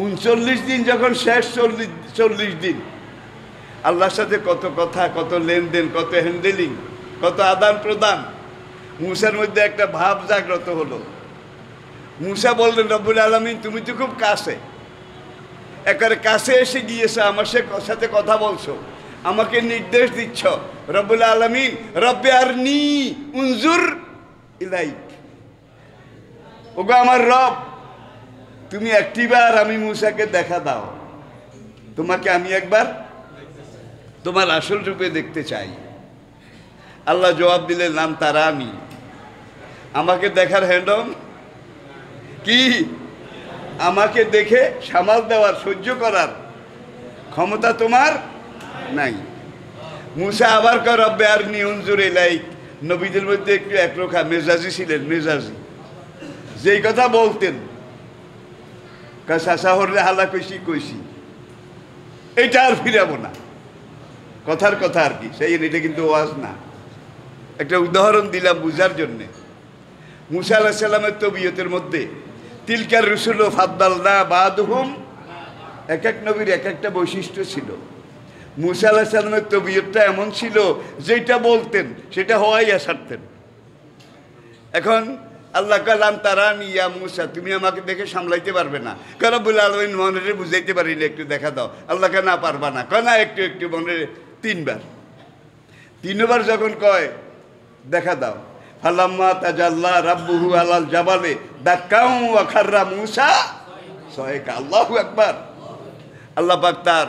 39 দিন যখন শেষ, 40 দিন আল্লাহর সাথে কত কথা, কত লেনদেন, কত হ্যান্ডেলিং, কত আদান প্রদান। মূসার মধ্যে একটা ভাব জাগ্রত হলো। মূসা বললেন রব্বুল আলামিন তুমি তো খুব কাছে, একেবারে কাছে এসে গিয়েছে, আমার সাথে কথা বলছো, আমাকে নির্দেশ দিচ্ছ। রব্বুল আলামিন রব্বে আরনি উনজুর ইলাইক, ওগো আমার রব, তুমি একটিবার আমি মূসাকে দেখা দাও, তোমাকে আমি একবার তোমার আসল রূপে দেখতে চাই। আল্লাহ জবাব দিলেন নাম তারা, আমি আমাকে দেখার হ্যান্ডম কি, আমাকে দেখে সামাল দেওয়ার, সহ্য করার ক্ষমতা তোমার নাই। মূসা আবার কর রব্বে আরনি উনজুর ইলাইক। নবীদের মধ্যে একটু একরোখা মেজাজি ছিলেন, মেজাজি, যেই কথা বলতেন কাসা হরলে হালা কইসি কইসি, এইটা আর ফিরাবো না, কথার কথা আর কি। সেই এটা কিন্তু ওয়াজ না, একটা উদাহরণ দিলাম বুঝার জন্যে। মূসা আলাইহিস সালামের তবিয়তের মধ্যে তিলকার রুসুল ফাদ্দালনা বাদহুম, এক এক নবীর এক একটা বৈশিষ্ট্য ছিল। মূসা আলাইহিস সালামের তবিয়তটা এমন ছিল যেটা বলতেন সেটা হওয়াইয়া ছাড়তেন। এখন আল্লাহ কালাম তারা নিয়া মূসা, তুমি আমাকে দেখে সামলাইতে পারবে না, রব্বুল আলামিন মনে বুঝাইতে পারিলে একটু দেখা দাও। আল্লাহকে না পারবা না, কয় না একটু একটু মনে, 3বার যখন কয় দেখা দাও, ফালাম্মা তাজাল্লা রাব্বুহু আলাল জাবালে দাক্কাউ ওয়া খাররা মূসা সায়কা। আল্লাহু আকবার। আল্লাহ পাক তার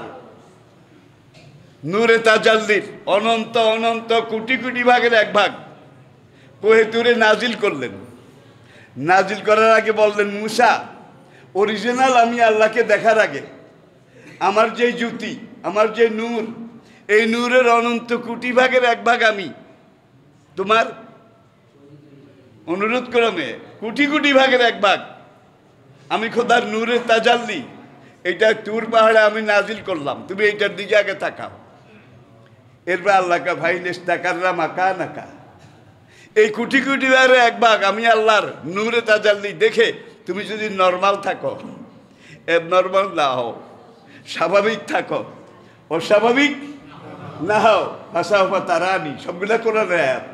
নূরে তাজাল্লির অনন্ত অনন্ত কোটি কোটি ভাগের এক ভাগ কোহে তুরে নাজিল করলেন। নাজিল করার আগে বললেন মূসা, অরিজিনাল আমি আল্লাহকে দেখার আগে আমার যে জ্যোতি, আমার যে নূর, এই নূরের অনন্ত কোটি ভাগের এক ভাগ আমি তোমার অনুরোধ ক্রমে কোটি কোটি ভাগের এক ভাগ আমি খোদার নূরের তাজাল্লি, এইটা তুর পাহাড়ে আমি নাজিল করলাম, তুমি এইটার দিকে আগে তাকাও। এরপর আল্লাহকে ভাইলেস তাকাররা মাকা নাকা, এই কোটি কোটি ভাগের এক ভাগ আমি আল্লাহর নূরে তাজাল্লি দেখে তুমি যদি নর্মাল থাকো, নর্মাল না হও, স্বাভাবিক থাকো, অস্বাভাবিক না হও, ভাষা হওয়া তারা আনি, সবগুলা কোরআন আয়াত,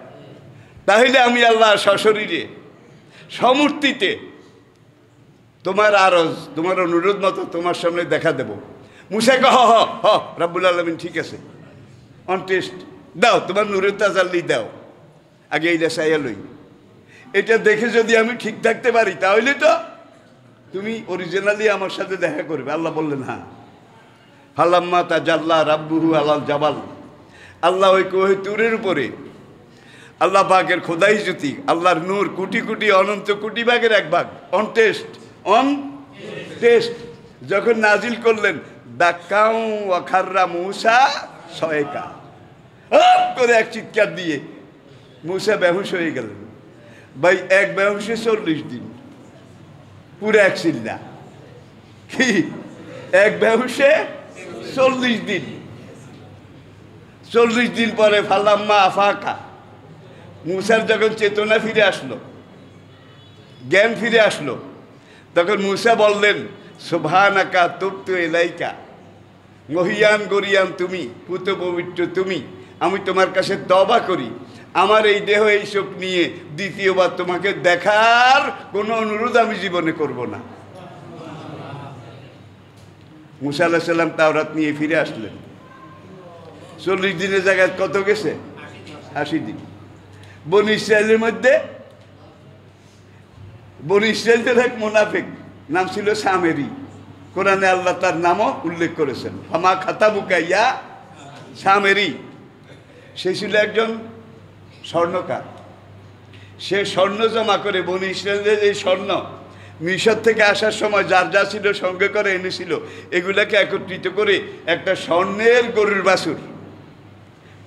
তাহলে আমি আল্লাহ সশরীরে সমূর্তিতে তোমার আরজ, তোমার অনুরোধ মতো তোমার সামনে দেখা দেব। মূসা কহ হ হ রব্বুল আলামিন ঠিক আছে, অন টেস্ট দাও, তোমার নূরের তাজাল্লি দাও, আগে এইটা চাইয়া লই, এটা দেখে যদি আমি ঠিক থাকতে পারি তাহলে তো তুমি অরিজিনালি আমার সাথে দেখা করবে। আল্লাহ বললেন হ্যাঁ। ফালাম্মা তাজাল্লা রাব্বুহু আলাল জাবাল, আল্লাহ ওই কোহে তুরের উপরে আল্লাহ পাকের খোদাই জ্যোতি, আল্লাহর নূর কোটি কোটি অনন্ত কোটি ভাগের এক ভাগ অন টেস্ট যখন নাজিল করলেন, দাক্কাউ ওয়া খাররা মূসা সয়কা করে এক চিৎকার দিয়ে মুসা বেহুশ হয়ে গেলেন। ভাই এক বেহুশে 40 দিন, পুরো এক চিল্লা। কি এক বেহুশে 40 দিন? 40 দিন পরে ফালাম্মা আফাকা, মুসার যখন চেতনা ফিরে আসলো, জ্ঞান ফিরে আসলো, তখন মুসা বললেন সুবহানাকা তুবতু ইলাইকা, মহিয়ান গরিয়ান তুমি, পুত পবিত্র তুমি, আমি তোমার কাছে তওবা করি, আমার এই দেহ এই শোক নিয়ে দ্বিতীয়বার তোমাকে দেখার কোনো অনুরোধ আমি জীবনে করব না। মুসা আলাইহিস সালাম তাওরাত নিয়ে ফিরে আসলেন। 40 দিনের জায়গায় কত গেছে? 80 দিন। বনি ইসরায়েলের মধ্যে, বনি ইসরায়েলের এক মুনাফিক নাম ছিল সামেরি, কোরআনে আল্লাহ তার নামও উল্লেখ করেছেন, ফামা খাতাবুকা ইয়া সামেরি। সে ছিল একজন স্বর্ণকার। সে স্বর্ণ জমা করে, বনি ইসরায়েলের এই স্বর্ণ মিশর থেকে আসার সময় যার যা ছিল সঙ্গে করে এনেছিল, এগুলাকে একত্রিত করে একটা স্বর্ণের গরুর বাছুর,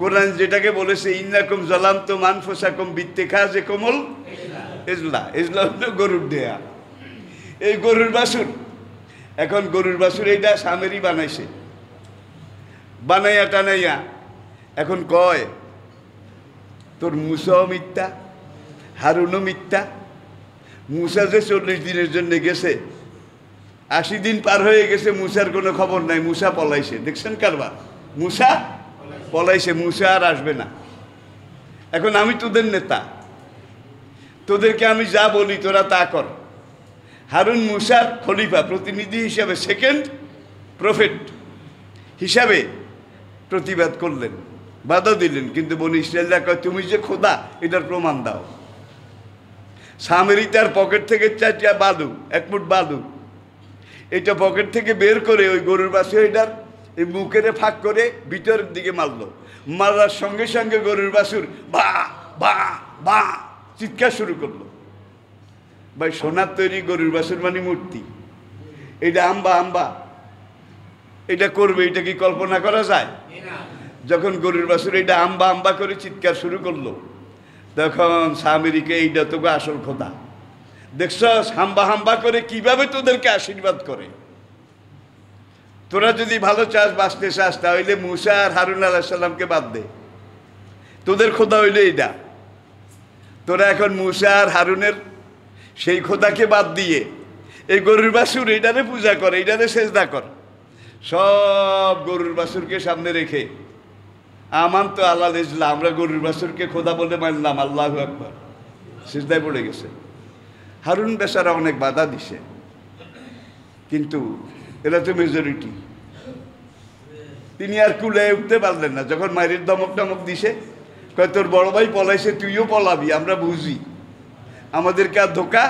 কোরআন যেটাকে বলেছে ইন্নাকুম যালামতুম আনফুসাকুম বিত্তিখাযিকুমুল ইজলা, ইজলা হলো গরুর দেয়া, এই গরুর বাছুর। এখন গরুর বাছুর এইটা সামেরি বানাইছে, বানাইয়া টানাইয়া এখন কয় তোর মুসাও মিথ্যা, হারুনও মিথ্যা। মুসা যে 40 দিনের জন্য গেছে, 80 দিন পার হয়ে গেছে, মুসার কোনো খবর নাই, মুসা পলাইছে। দেখছেন কারবার? মুসা পলাইছে, মুসা আর আসবে না। এখন আমি তোদের নেতা, তোদেরকে আমি যা বলি তোরা তা কর। হারুন মুসার খলিফা, প্রতিনিধি হিসাবে, সেকেন্ড প্রফেট হিসাবে প্রতিবাদ করলেন, বাধা দিলেন। কিন্তু বনি ইসরায়েলরা কয় তুমি যে খোদা এটার প্রমাণ দাও। সামেরি তার পকেট থেকে 4টা বালু, 1 মুঠ বালু, এটা পকেট থেকে বের করে ওই গরুর বাছুর এটার এই মুখের ফাঁক করে ভিতরের দিকে মারলো। মারার সঙ্গে সঙ্গে গরুর বাছুর বা বা বা চিৎকার শুরু করলো। ভাই সোনার তৈরি গরুর বাছুর মানে মূর্তি, এটা আম্বা আম্বা এটা করবে, এটা কি কল্পনা করা যায়? যখন গরুর বাছুর এটা আম্বা আম্বা করে চিৎকার শুরু করলো, তখন সামেরিকে এইটা তোকে আসল খোদা দেখছ, হাম্বা হাম্বা করে কিভাবে তোদেরকে আশীর্বাদ করে। তোরা যদি ভালো চাস, বাঁচতে চাস, তাহলে মুসা আর হারুন আলাইহিস সালামকে বাদ দে, তোদের খোদা হইলে এইটা। তোরা এখন মুসা আর হারুনের সেই খোদাকে বাদ দিয়ে এই গরুর বাছুর এইটারে পূজা করে, এইটারে সেজদা কর। সব গরুর বাছুরকে সামনে রেখে আমান তো আল্লাহ ইজলা, আমরা গরুর বাছুরকে খোদা বলে মানলাম, আল্লাহু আকবার, সিজদায় পড়ে গেছে। হারুন বেচারা অনেক বাধা দিছে, কিন্তু এরা তো মেজরিটি, তিনি আর কুলে উঠতে পারলেন না। যখন মায়ের ধমক টমক দিছে, কয় তোর বড় ভাই পলাইছে, তুইও পলাবি, আমরা বুঝি, আমাদেরকে আর ধোকা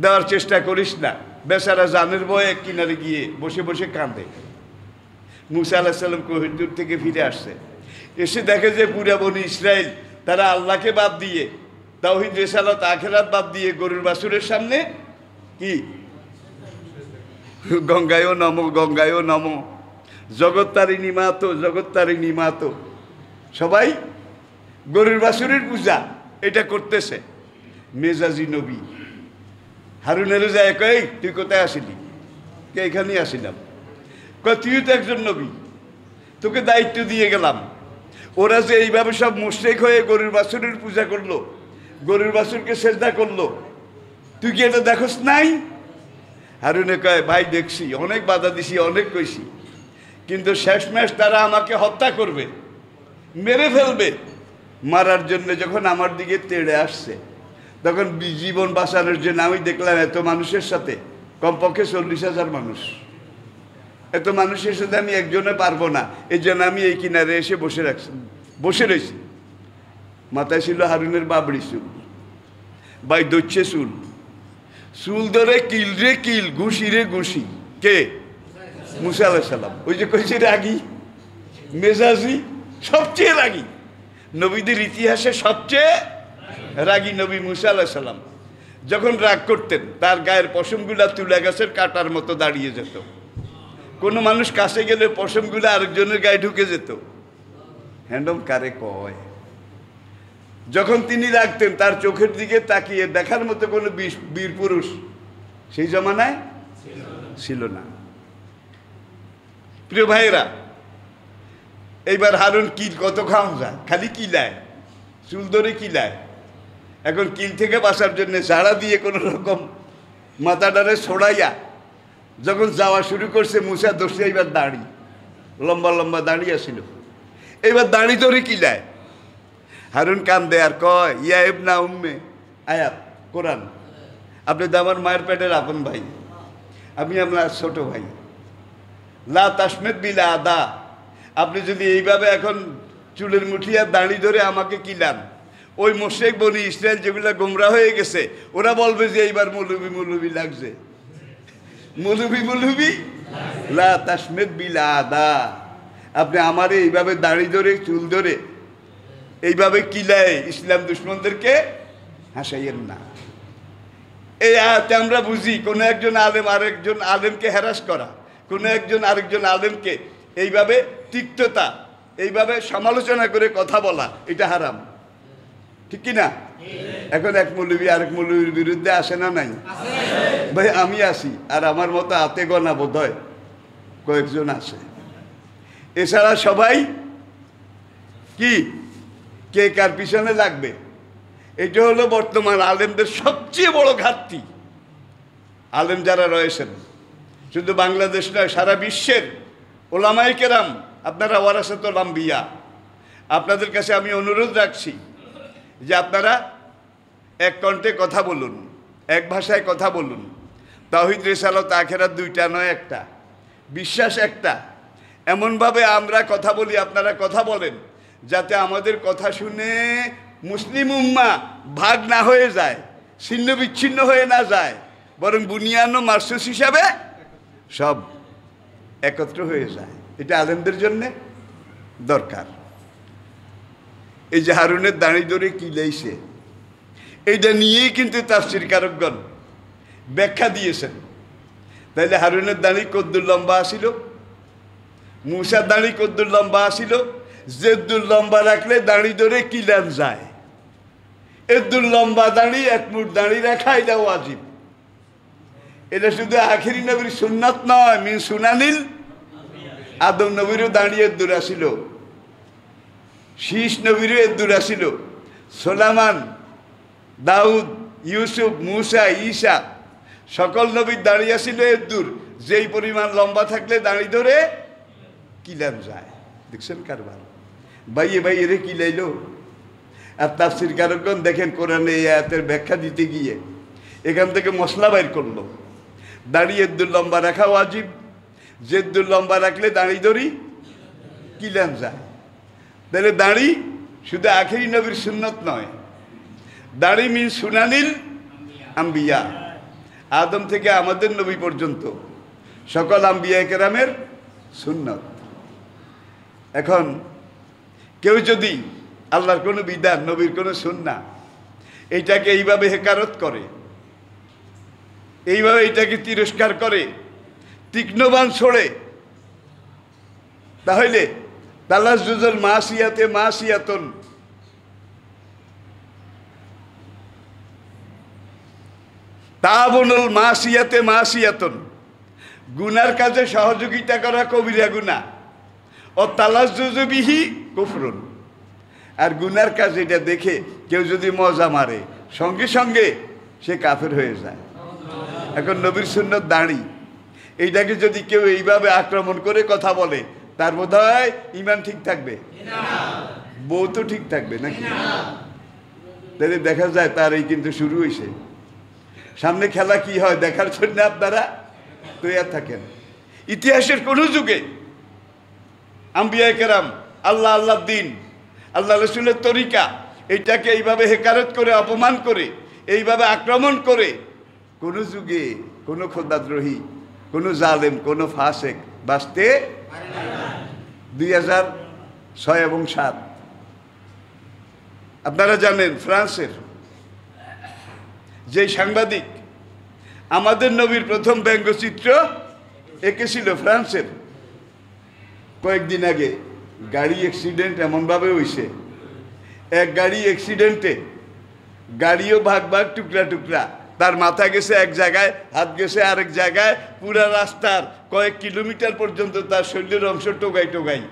দেওয়ার চেষ্টা করিস না। বেচারা জানের বয়ে কিনারে গিয়ে বসে বসে কাঁদে। মুসা আলাইহিস সালাম দূর থেকে ফিরে আসছে, এসে দেখে যে পুরা বনি ইসরায়েল তারা আল্লাহকে বাদ দিয়ে, তাওহীদ রিসালাত আখিরাত বাদ দিয়ে গরুর বাছুরের সামনে কি গঙ্গায়ও নম, গঙ্গায়ও নম, জগত্তারিণী মাতো, জগত্তারিণী মাতো, সবাই গরুর বাছুরের পূজা এটা করতেছে। মেজাজি নবী হারুনের যায় কই তুই কোথায় আসিলি? কে এখানেই আসিলাম। কয় তুইও তো একজন নবী, তোকে দায়িত্ব দিয়ে গেলাম। ওরা যে এইভাবে সব মুশরিক হয়ে গরুর বাছুরের পূজা করলো, গরুর বাছুরকে সেজদা করলো, তুই কি এটা দেখোস নাই? হারুনে কয় ভাই দেখছি, অনেক বাধা দিছি, অনেক কইছি, কিন্তু শেষমেশ তারা আমাকে হত্যা করবে, মেরে ফেলবে। মারার জন্য যখন আমার দিকে তেড়ে আসছে, তখন জীবন বাঁচানোর জন্য আমি দেখলাম এত মানুষের সাথে, কমপক্ষে 40,000 মানুষ, এত মানুষের সাথে আমি একজনে পারবো না, এই জন্য আমি এই কিনারে এসে বসে রয়েছি। মাথায় ছিল হারুনের বাবরি চুল, বাই দচ্ছে চুল, চুল ধরে কিল রে কিল, ঘুষি রে ঘুষি। কে? মুসা আলাইহিস সালাম। ওই যে কইছে রাগী, মেজাজি, সবচেয়ে রাগী নবীদের ইতিহাসে, সবচেয়ে রাগী নবী মুসা আলাইহিস সালাম। যখন রাগ করতেন তার গায়ের পশমগুলা তুলা গাছের কাটার মতো দাঁড়িয়ে যেত, কোনো মানুষ কাছে গেলে পশমগুলো আরেকজনের গায়ে ঢুকে যেত। হ্যান্ডম কারে কয়? যখন তিনি রাখতেন তার চোখের দিকে তাকিয়ে দেখার মতো কোনো বীর পুরুষ সেই জমানায় ছিল না। প্রিয় ভাইয়েরা, এইবার হারুন কিল কত খাওয়া যায়, খালি কিলায়, চুল ধরে কিলায়। এখন কিল থেকে বাঁচার জন্য ঝাড়া দিয়ে কোনো রকম মাথাটারে ছড়াইয়া যখন যাওয়া শুরু করছে, মুসা দোষে এইবার দাঁড়ি, লম্বা লম্বা দাঁড়িয়ে ছিল, এইবার দাঁড়ি ধরে কিলায়। হারুন কান্দে আর কয়, ইয়া ইবনা উম্মে, আয়াত কোরআন, আপনি তো আমার মায়ের পেটের আপন ভাই, আমি আপনার ছোট ভাই। লা তাসমেদ বিলা আদা, আপনি যদি এইভাবে এখন চুলের মুঠিয়া দাঁড়ি ধরে আমাকে কিলান, ওই মোশেক বনি ইসরায়েল যেগুলো গোমরা হয়ে গেছে ওরা বলবে যে এইবার মৌলবি মৌলবি লাগছে, মৌলবি মৌলবি। লা তাসমেদ বিলা আদা, আপনি আমারে এইভাবে দাঁড়ি ধরে চুল ধরে এইভাবে কিলায় ইসলাম দুশ্মনদেরকে হাসাইয়েন না। এই আয়াতে আমরা বুঝি কোনো একজন আলেম আরেকজন আলেমকে হ্যারাস করা, কোনো একজন আরেকজন আলেমকে এইভাবে তিক্ততা, এইভাবে সমালোচনা করে কথা বলা, এটা হারাম, ঠিক কিনা? এখন এক মৌলবী আরেক মৌলবীর বিরুদ্ধে আসে না নাই? ভাই আমি আসি, আর আমার মতো হাতে গোনা বোধ হয় কয়েকজন আছে, এছাড়া সবাই কি কে কার পিছনে লাগবে। এটা হলো বর্তমান আলেমদের সবচেয়ে বড় ঘাটতি। আলেম যারা রয়েছেন শুধু বাংলাদেশ নয়, সারা বিশ্বের ওলামায়ে কেরাম, আপনারা ওয়ারাসাতুল আম্বিয়া, আপনাদের কাছে আমি অনুরোধ রাখছি যে আপনারা এক কণ্ঠে কথা বলুন, এক ভাষায় কথা বলুন। তাওহীদ রিসালাত আখিরাত দুইটা নয়, একটা, বিশ্বাস একটা। এমনভাবে আমরা কথা বলি, আপনারা কথা বলেন, যাতে আমাদের কথা শুনে মুসলিম উম্মাহ ভাগ না হয়ে যায়, ছিন্ন বিচ্ছিন্ন হয়ে না যায়, বরং বুনিয়ান ও মারসুস হিসাবে সব একত্র হয়ে যায়। এটা আলেমদের জন্যে দরকার। এই যে হারুনের দাঁড়ি ধরে কিলাইছে, এইটা নিয়েই কিন্তু তাফসীরকারকগণ ব্যাখ্যা দিয়েছেন। তাইলে হারুনের দাঁড়ি কদ্দুর লম্বা আসিল, মুসার দাঁড়ি কদ্দুর লম্বা আসিল। জেদ্দুর লম্বা রাখলে দাঁড়ি ধরে কিলান যায়, এদ্দুর লম্বা দাঁড়ি, এক মুঠ দাঁড়ি রাখা এটা ওয়াজিব। এটা শুধু আখিরি নবীর সুন্নাত নয়, মিন সুনানিল, আদম নবীরও দাঁড়ি এদ্দুর আসিল, শীষ নবীরও এদ্দুর আসিল, সোলামান, দাউদ, ইউসুফ, মুসা, ঈসা সকল নবীর দাঁড়ি আসিল এদ্দুর। যেই পরিমাণ লম্বা থাকলে দাঁড়ি ধরে কিলান যায়। দেখছেন কারবার, ভাইয়ে ভাই এরে কিলাইল। আর তাফসীরকারকগণ দেখেন কোরআনে এই আয়াতের ব্যাখ্যা দিতে গিয়ে এখান থেকে মশলা বাইর করলো। দাঁড়ি এদ্দুর লম্বা রাখা ওয়াজিব, জেদ্দুর লম্বা রাখলে দাঁড়ি ধরি কিলান যায়। তাহলে দাঁড়ি শুধু আখিরি নবীর সুন্নত নয়, দাঁড়ি মিন সুনানিল আম্বিয়া, আদম থেকে আমাদের নবী পর্যন্ত সকল আম্বিয়া কেরামের সুন্নত। এখন কেউ যদি আল্লাহর কোনো বিধান, নবীর কোনো সুন্নাহ, এইটাকে এইভাবে হেকারত করে, এইভাবে এটাকে তিরস্কার করে, তীক্ষ্ণবান ছড়ে, তাহলে তালাজ্জুজুল মাসিয়াতে মাসিয়াতুন, তাবুনুল মাসিয়াতে মাসিয়াতুন, গুনার কাজে সহযোগিতা করা কবিরা গুনাহ, ও তালাজ্জুজু বিহি কুফরুন। আর গুনার কাজ এটা দেখে কেউ যদি মজা মারে, সঙ্গে সঙ্গে সে কাফের হয়ে যায়। এখন নবীর সুন্নত দাঁড়ি, এইটাকে যদি কেউ এইভাবে আক্রমণ করে কথা বলে, তার বোধ হয় ইমান ঠিক থাকবে, বউ তো ঠিক থাকবে নাকি? তাহলে দেখা যায় তার এই কিন্তু শুরু হয়েছে। সামনে খেলা কি হয় দেখার জন্য আপনারা তৈরি থাকেন। ইতিহাসের কোন যুগে আম্বিয়া কেরাম, আল্লাহ আল্লাহ দিন, আল্লাহ রসুলের তরিকা, এইটাকে এইভাবে হেকারত করে, অপমান করে, এইভাবে আক্রমণ করে কোনো যুগে কোনো খোদাদ্রোহী, কোনো জালেম, কোনো ফাসেক বাঁচতে 2006 এবং 2007 আপনারা জানেন ফ্রান্সের যে সাংবাদিক আমাদের নবীর প্রথম ব্যঙ্গচিত্র একে ছিল ফ্রান্সের। কয়েকদিন আগে গাড়ি অ্যাক্সিডেন্ট এমনভাবে হয়েছে, এক গাড়ি অ্যাক্সিডেন্টে গাড়িও ভাগ ভাগ টুকরা টুকরা, তার মাথা গেছে এক জায়গায়, হাত গেছে আরেক জায়গায়, পুরা রাস্তার কয়েক কিলোমিটার পর্যন্ত তার শরীরের অংশ টোগাই টোগাই।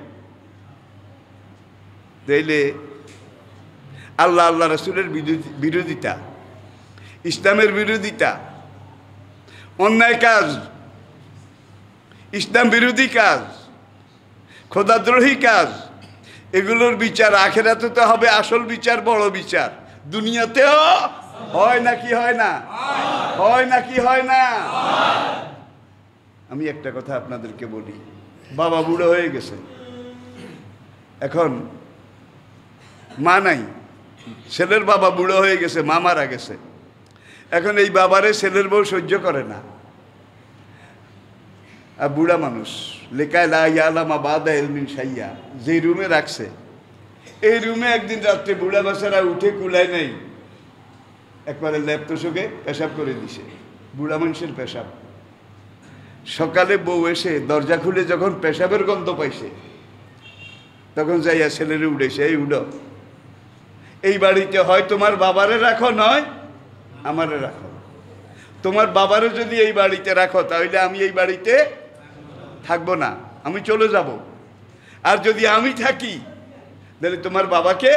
তাইলে আল্লাহ আল্লাহ রাসূলের বিরোধিতা, ইসলামের বিরোধিতা, অন্যায় কাজ, ইসলাম বিরোধী কাজ, খোদাদ্রোহী কাজ, এগুলোর বিচার আখিরাতে তো হবে আসল বিচার, বড় বিচার। দুনিয়াতেও হয় নাকি হয় না? হয় নাকি হয় না? আমি একটা কথা আপনাদেরকে বলি, বাবা বুড়ো হয়ে গেছে, এখন মা নাই, ছেলের বাবা বুড়ো হয়ে গেছে, মা মারা গেছে। এখন এই বাবারে ছেলের বউ সহ্য করে না, আর বুড়া মানুষ লেখায় লা ইয়ালামা বাদা ইলমিন শাইয়া, যে রুমে রাখছে, এই রুমে একদিন রাত্রে বুড়া বাচ্চারা উঠে কুলায় নেই, একবারে ল্যাপ তোষকে পেশাব করে দিছে, বুড়া মানুষের পেশাব। সকালে বউ এসে দরজা খুলে যখন পেশাবের গন্ধ পাইছে, তখন যাইয়া ছেলেরে উঠেছে, এই উঠো, এই বাড়িতে হয় তোমার বাবারে রাখো, নয় আমারে রাখো। তোমার বাবারে যদি এই বাড়িতে রাখো তাহলে আমি এই বাড়িতে থাকবো না, আমি চলে যাব। আর যদি আমি থাকি তাহলে তোমার বাবাকে।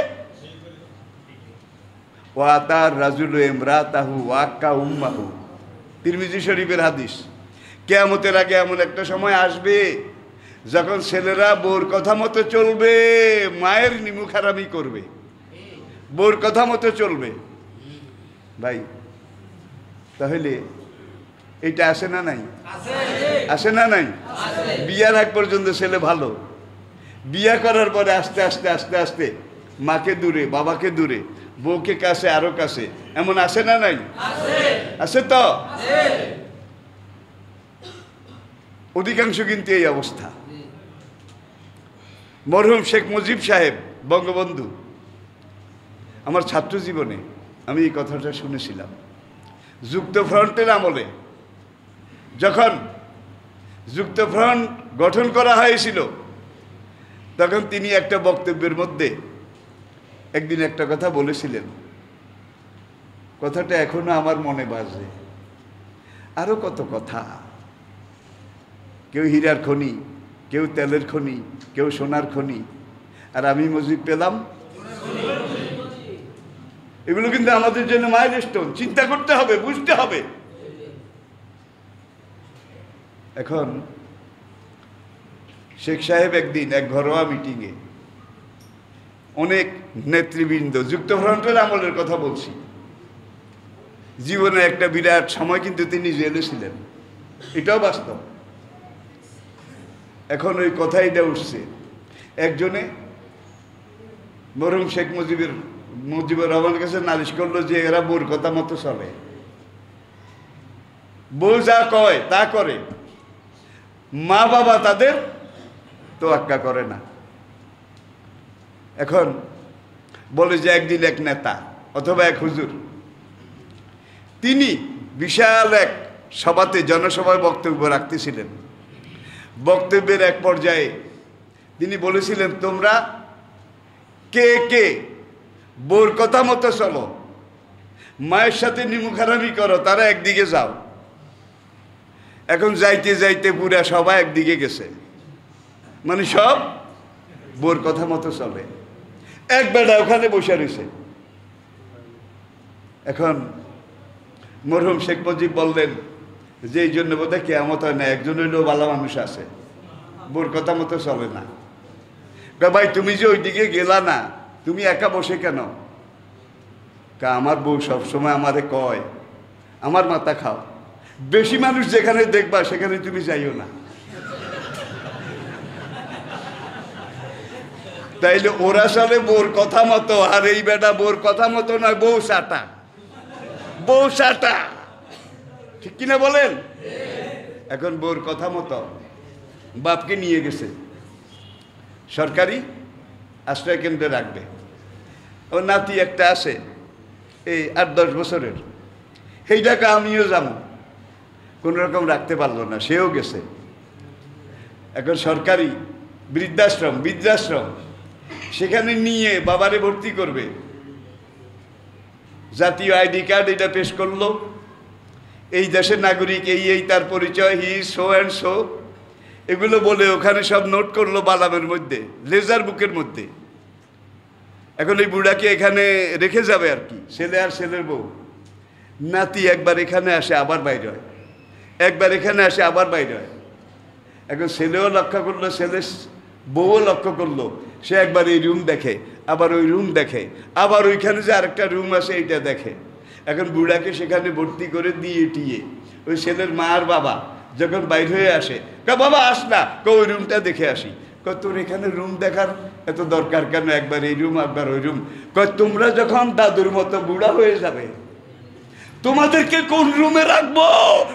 ওয়াতার রাজুলু ইমরাতাহু ওয়াক্কা উম্মাহু, তিরমিজি শরীফের হাদিস। কিয়ামতের আগে এমন একটা সময় আসবে যখন ছেলেরা বউর কথা মতো চলবে, মায়ের নিমুখারামি করবে, বউর কথা মতো চলবে। ভাই তাহলে এটা আসে না নাই? আসে না নাই? বিয়ার আগ পর্যন্ত ছেলে ভালো, বিয়া করার পরে আস্তে আস্তে আস্তে আস্তে মাকে দূরে, বাবাকে দূরে, বউকে কাছে, আরো কাছে, এমন আসে না নাই? আছে তো। অধিকাংশ কিন্তু এই অবস্থা। মরহুম শেখ মুজিব সাহেব বঙ্গবন্ধু, আমার ছাত্র জীবনে আমি এই কথাটা শুনেছিলাম। যুক্তফ্রন্টের আমলে যখন যুক্তফ্রন্ট গঠন করা হয়েছিল, তখন তিনি একটা বক্তব্যের মধ্যে একদিন একটা কথা বলেছিলেন, কথাটা এখনো আমার মনে বাজে। আরো কত কথা, কেউ হীরার খনি, কেউ তেলের খনি, কেউ সোনার খনি, আর আমি মুজিব পেলাম। এগুলো কিন্তু আমাদের জন্য মাইলস্টোন, চিন্তা করতে হবে, বুঝতে হবে। এখন শেখ সাহেব একদিন এক ঘরোয়া মিটিংয়ে অনেক নেতৃবৃন্দ, যুক্তফ্রন্টের আমলের কথা বলছি, জীবনে একটা বিরাট সময় কিন্তু তিনি জেলে ছিলেন, এটাও বাস্তব। এখন ওই কথাইটা উঠছে, একজনে মরহুম শেখ মুজিবুর রহমানের কাছে নালিশ করলো যে এরা বউর কথা মতো চলে, বউ যা কয় তা করে, মা বাবা তাদের তোয়াক্কা করে না। এখন বলে যে একদিন এক নেতা অথবা এক হুজুর, তিনি বিশাল এক সভাতে, জনসভায় বক্তব্য রাখতেছিলেন। বক্তব্যের এক পর্যায়ে তিনি বলেছিলেন, তোমরা কে কে বউর কথা মতো চলো, মায়ের সাথে নিমুখারামি করো, তারা একদিকে যাও। এখন যাইতে যাইতে পুরা সবাই একদিকে গেছে, মানে সব বউর কথা মতো চলে। এক বেটা ওখানে বসে রয়েছে। এখন মরহুম শেখ মুজিব বললেন যে এই জন্য বোধহয় কিয়ামত হয় না, একজন হইলেও ভালো মানুষ আছে, বউর কথা মতো চলে না। ভাই তুমি যে ওইদিকে গেলা না, তুমি একা বসে কেন? আমার বউ সবসময় আমারে কয়, আমার মাথা খাও, বেশি মানুষ যেখানে দেখবা সেখানে তুমি যাইও না। তাইলে ওরা চলে বউর কথা মতো, আর এই বেটা বউর কথা মতো নয়, বউ সাটা, বউ সাটা, ঠিক কিনা বলেন? এখন বউর কথা মতো বাপকে নিয়ে গেছে সরকারি আশ্রয় কেন্দ্রে রাখবে। ও নাতি একটা আছে এই 8-10 বছরের, সেই টাকা আমিও যাবো, কোনো রকম রাখতে পারলো না, সেও গেছে। এখন সরকারি বৃদ্ধাশ্রম সেখানে নিয়ে বাবারে ভর্তি করবে, জাতীয় আইডি কার্ড এটা পেশ করলো, এই দেশের নাগরিক, এই তার পরিচয়, হি সো অ্যান্ড সো, এগুলো বলে ওখানে সব নোট করলো বালামের মধ্যে, লেজার বুকের মধ্যে। এখন এই বুড়াকে এখানে রেখে যাবে আর কি, ছেলে আর ছেলের বউ। নাতি একবার এখানে আসে আবার বাইরে হয়, একবার এখানে আসে আবার বাইরে হয়। এখন ছেলেও লক্ষ্য করলো, ছেলের বউও লক্ষ্য করলো, সে একবার এই রুম দেখে, আবার ওই রুম দেখে, আবার ওইখানে যে আরেকটা রুম আছে এইটা দেখে। এখন বুড়াকে সেখানে ভর্তি করে দিয়ে টিয়ে ওই ছেলের মা আর বাবা যখন বাইর হয়ে আসে, বাবা আস না, ওই রুমটা দেখে আসি। তোর এখানে রুম দেখার এত দরকার কেন, একবার এই রুম একবার ওই রুম। তোমরা যখন দাদুর মতো বুড়া হয়ে যাবে, তোমাদেরকে কোন রুমে রাখবো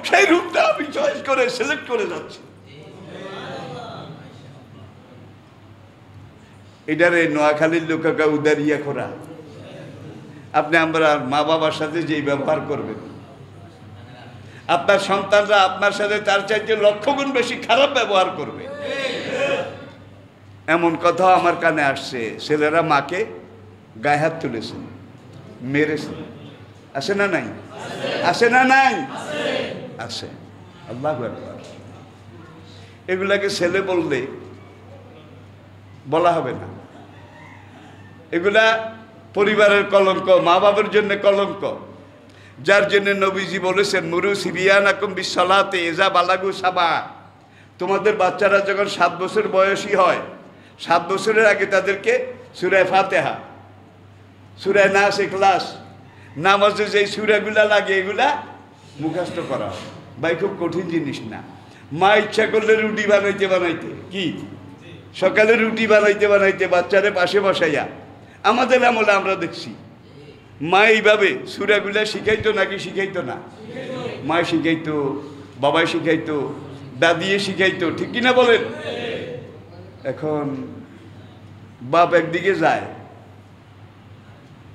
সেই রুমটা আমি চয়েস করে সিলেক্ট করে যাচ্ছি। এটারে নোয়াখালীর লোকেরা উদারিয়া করা। আপনি আমরা মা বাবার সাথে যেই ব্যবহার করবেন, আপনার সন্তানরা আপনার সাথে তার চাইতে লক্ষ গুণ বেশি খারাপ ব্যবহার করবে। এমন কথা আমার কানে আসছে, ছেলেরা মাকে গায়ে হাত তুলেছে, মেরেছে। আছে না নাই? আছে না নাই? আছে। আল্লাহু আকবার। এগুলাকে ছেলে বললে বলা হবে না, এগুলা পরিবারের কলঙ্ক, মা বাবার জন্য কলঙ্ক। যার জন্য নবীজি বলেছেন, মুরু সিবিয়ানাকুম বিসসালাতি ইযা বালাগু সাবা, তোমাদের বাচ্চারা যখন 7 বছর বয়সী হয়, 7 বছরের আগে তাদেরকে সূরা ফাতিহা, সূরা নাস, ইখলাস, নামাজে যেই সূরাগুলা লাগে এগুলা মুখস্থ করা। ভাই খুব কঠিন জিনিস না। মা ইচ্ছা করলে রুটি বানাইতে কি সকালে রুটি বানাইতে বাচ্চারে পাশে বসাইয়া, আমাদের আমলে আমরা দেখছি মা এইভাবে সূরাগুলা শিখাইতো নাকি শিখাইতো না? মা শিখাইতো, বাবাই শিখাইতো, দাদিয়ে শিখাইতো, ঠিক কিনা বলেন? এখন বাপ একদিকে যায়,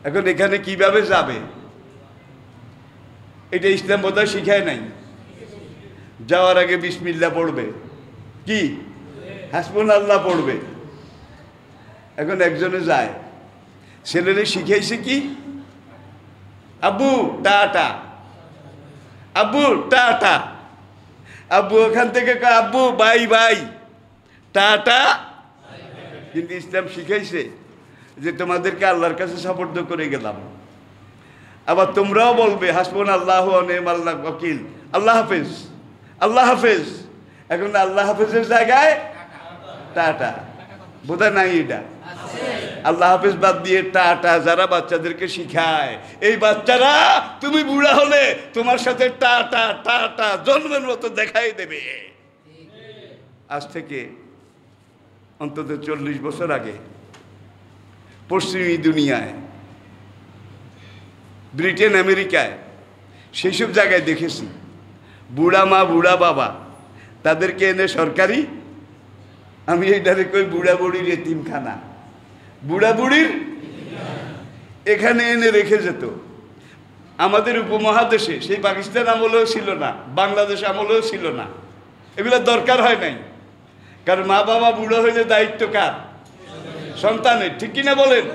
এখন এখানে কিভাবে যাবে এটা ইসলাম বোধহয় শিখায় নাই। যাওয়ার আগে বিসমিল্লাহ পড়বে, কি হাসবুনাল্লাহ পড়বে। এখন একজনে যায়, ছেলেরে শিখাইছে কি আব্বু টাটা, আব্বু টাটা। আব্বু ওখান থেকে আব্বু বাই বাই, টাটা। কিন্তু ইসলাম শিখাইছে যে তোমাদেরকে আল্লাহর কাছে সাপোর্ট করে গেলাম। আবার তোমরাও বলবে হাসবুনাল্লাহু ওয়া নি'মাল ওয়াকিল, আল্লাহ হাফেজ, আল্লাহ হাফেজ। এখন আল্লাহ হাফেজের জায়গায় টাটা বোধহয় নাই, এটা আল্লাহ হাফেজ বাদ দিয়ে টাটা যারা বাচ্চাদেরকে শিখায়, এই বাচ্চারা তুমি বুড়া হলে তোমার সাথে টাটা টাটা জন্মের মতো দেখাই দেবে। আজ থেকে অন্তত 40 বছর আগে পশ্চিমী দুনিয়ায়, ব্রিটেন, আমেরিকায়, সেই সব জায়গায় দেখেছি বুড়া মা বুড়া বাবা তাদেরকে এনে সরকারি, আমি এইটারে কই বুড়া বুড়ির এতিমখানা, বুড়া বুড়ির এখানে এনে রেখে যেত। আমাদের উপমহাদেশে সেই পাকিস্তান আমলেও ছিল না, বাংলাদেশ আমলেও ছিল না, এগুলো দরকার হয় নাই। কারণ মা বাবা বুড়ো হইলে দায়িত্ব কার? সন্তানের, ঠিক কিনা বলেন?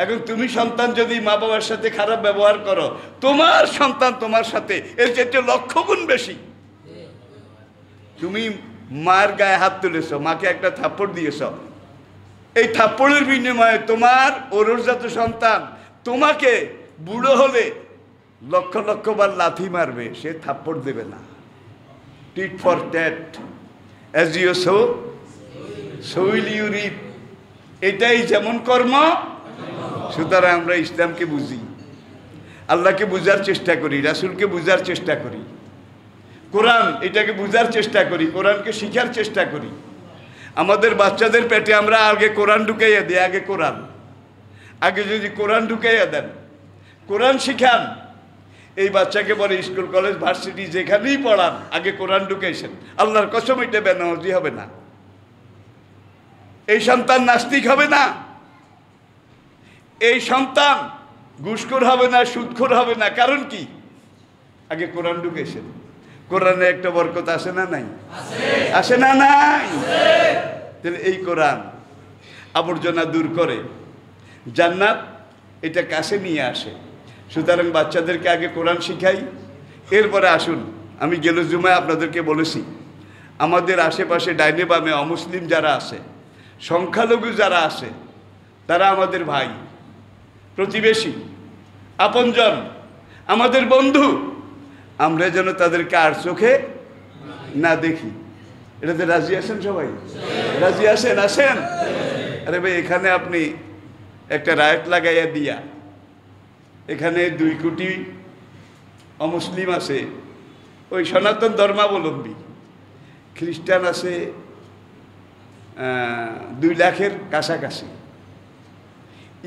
এখন তুমি সন্তান যদি মা বাবার সাথে খারাপ ব্যবহার করো, তোমার সন্তান তোমার সাথে এর চেয়ে লক্ষ গুণ বেশি। তুমি মার গায়ে হাত তুলেছ, মাকে একটা থাপ্পড় দিয়েছ, এই থাপ্পড়ের বিনিময়ে তোমার ওরজাত সন্তান তোমাকে বুড়ো হলে লক্ষ লক্ষ বার লাথি মারবে, সে থাপ্পড় দেবে না। Tit for tat, as you sow so will you reap, এটাই যেমন কর্ম। সুতরাং আমরা ইসলামকে বুঝি, আল্লাহকে বুঝার চেষ্টা করি, রাসূলকে বুঝার চেষ্টা করি, কোরআন এটাকে বুঝার চেষ্টা করি, কোরআনকে শিখার চেষ্টা করি। আমাদের বাচ্চাদের পেটে আমরা আগে কোরআন ঢুকাইয়া দিই, আগে কোরআন, আগে যদি কোরআন ঢুকাইয়া দেন, কোরআন শিখান, এই বাচ্চাকে বলে স্কুল কলেজ ভার্সিটি যেখানেই পড়ান আগে কোরআন ঢুকাইছেন, আল্লাহর কসম এটা বেনামাজি হবে না, এই সন্তান নাস্তিক হবে না, এই সন্তান ঘুষখোর হবে না, সুদখোর হবে না। কারণ কি? আগে কোরআন ঢুকেছেন। কোরআনে একটা বরকত আছে না নাই? আসে না নাই? তাহলে এই কোরআন আবর্জনা দূর করে, জান্নাত এটা কাছে নিয়ে আসে। সুতরাং বাচ্চাদেরকে আগে কোরআন শিখাই, এরপরে আসুন। আমি গেল জুমায় আপনাদেরকে বলেছি, আমাদের আশেপাশে ডাইনে বামে অমুসলিম যারা আছে, সংখ্যালঘু যারা আছে, তারা আমাদের ভাই, প্রতিবেশী, আপনজন, আমাদের বন্ধু। আমরা যেন তাদেরকে আর চোখে না দেখি। এটাতে রাজি আছেন সবাই? রাজি আছেন? আসেন। আরে ভাই, এখানে আপনি একটা রায়ত লাগাইয়া দিয়া, এখানে 2 কোটি অমুসলিম আছে, ওই সনাতন ধর্মাবলম্বী, খ্রিস্টান আছে 2 লাখের কাছাকাছি,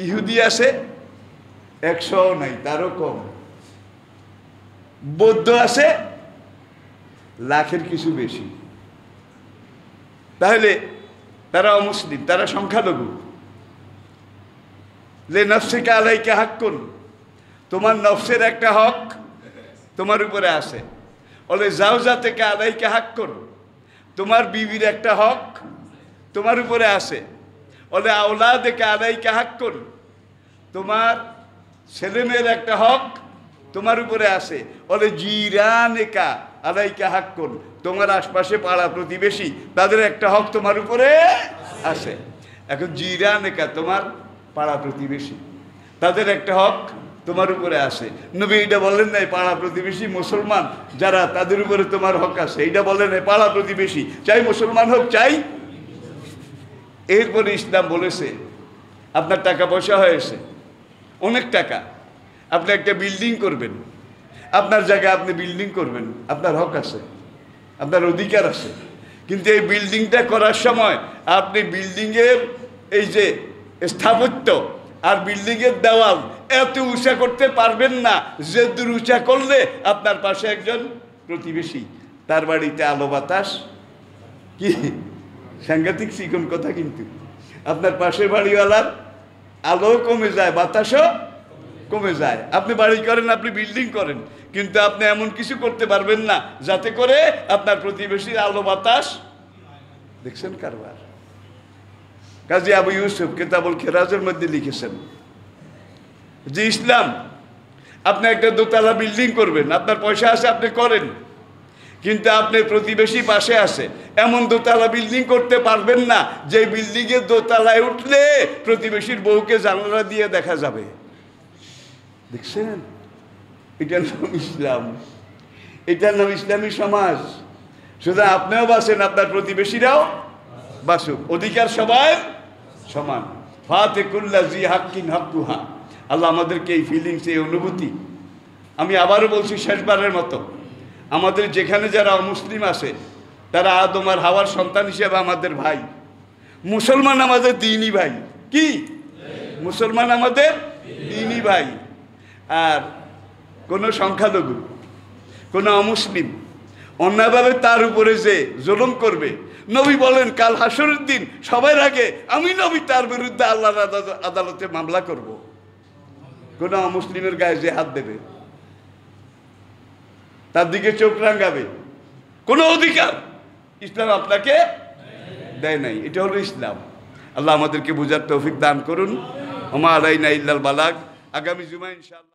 ইহুদি আছে 100 নাই, তারও কম, বৌদ্ধ আছে লাখের কিছু বেশি। তাহলে তারা অমুসলিম, তারা সংখ্যালঘু। লে নফসিকা আলাইকা হাক্কুন, তোমার নফসের একটা হক তোমার উপরে আছে। ওলে জাওজাতিকা আলাইকা হাক্কুন, তোমার বিবির একটা হক তোমার উপরে আছে। ওলে আওলাদিকা আলাইকা হাক্কুন, তোমার ছেলেমেয়ের একটা হক তোমার উপরে আছে। ওলে জিরানিকা আলাইকা হাক্কুন, তোমার আশপাশে পাড়া প্রতিবেশী, তাদের একটা হক তোমার উপরে আছে। এখন জিরানিকা, তোমার পাড়া প্রতিবেশী, তাদের একটা হক তোমার উপরে আছে। নবী এটা বলেন নাই পাড়া প্রতিবেশী মুসলমান যারা, তাদের উপরে তোমার হক আছে, এটা বলেন নাই পাড়া প্রতিবেশী, চাই মুসলমান হোক চাই। এরপরে ইসলাম বলেছে, আপনার টাকা পয়সা হয়েছে, অনেক টাকা, আপনি একটা বিল্ডিং করবেন, আপনার জায়গায় আপনি বিল্ডিং করবেন, আপনার হক আছে, আপনার অধিকার আছে। কিন্তু এই বিল্ডিংটা করার সময় আপনি বিল্ডিংয়ের এই যে স্থাপত্য আর বিল্ডিংয়ের দেওয়াল এত উঁচা করতে পারবেন না, যে দূর উঁচা করলে আপনার পাশে একজন প্রতিবেশী, তার বাড়িতে আলো বাতাস কি সাংঘাতিক চিকন কথা, কিন্তু আপনার পাশের বাড়িওয়ালার আলো কমে যায়, বাতাসও কমে যায়। আপনি বাড়ি করেন, আপনি বিল্ডিং করেন, কিন্তু আপনি এমন কিছু করতে পারবেন না যাতে করে আপনার প্রতিবেশীর আলো বাতাস। দেখছেন কারবার? কাজী আবু ইউসুফ কিতাবুল খেরাজের মধ্যে লিখেছেন যে ইসলাম, আপনি একটা দোতলা বিল্ডিং করবেন, আপনার পয়সা আছে, আপনি করেন, কিন্তু আপনার প্রতিবেশী পাশে আছে, এমন দোতলা বিল্ডিং করতে পারবেন না যে বিল্ডিংয়ের দোতলায় উঠলে প্রতিবেশীর বউকে জানালা দিয়ে দেখা যাবে। দেখছেন? এটার নাম ইসলাম, এটার নাম ইসলামী সমাজ। সুতরাং আপনিও বাঁচেন, আপনার প্রতিবেশীরাও বাঁচুক, অধিকার সবাই সমান। ফাতেকুল্লা জি হাক্কিন হাক্কুহা। আল্লাহ আমাদেরকে এই ফিলিংস, এই অনুভূতি, আমি আবারও বলছি শেষবারের মতো, আমাদের যেখানে যারা অমুসলিম আছে তারা আদম আর হাওয়ার সন্তান হিসেবে আমাদের ভাই। মুসলমান আমাদের দ্বীনি ভাই। কি মুসলমান আমাদের দ্বীনি ভাই। আর কোনো সংখ্যালঘু, কোনো অমুসলিম অন্যায়ভাবে তার উপরে যে জুলুম করবে, নবী বলেন কাল হাসরের দিন সবার আগে আমি নবী তার বিরুদ্ধে আল্লাহর আদালতে মামলা করব। কোনো অমুসলিমের গায়ে যে হাত দেবে, তার দিকে চোখ রাঙাবে, কোনো অধিকার ইসলাম আপনাকে দেয় নাই। এটা হলো ইসলাম। আল্লাহ আমাদেরকে বুঝার তৌফিক দান করুন। ওমা আলাইনা ইল্লাল বালাগ। আগামী জুমা ইনশাআল্লাহ।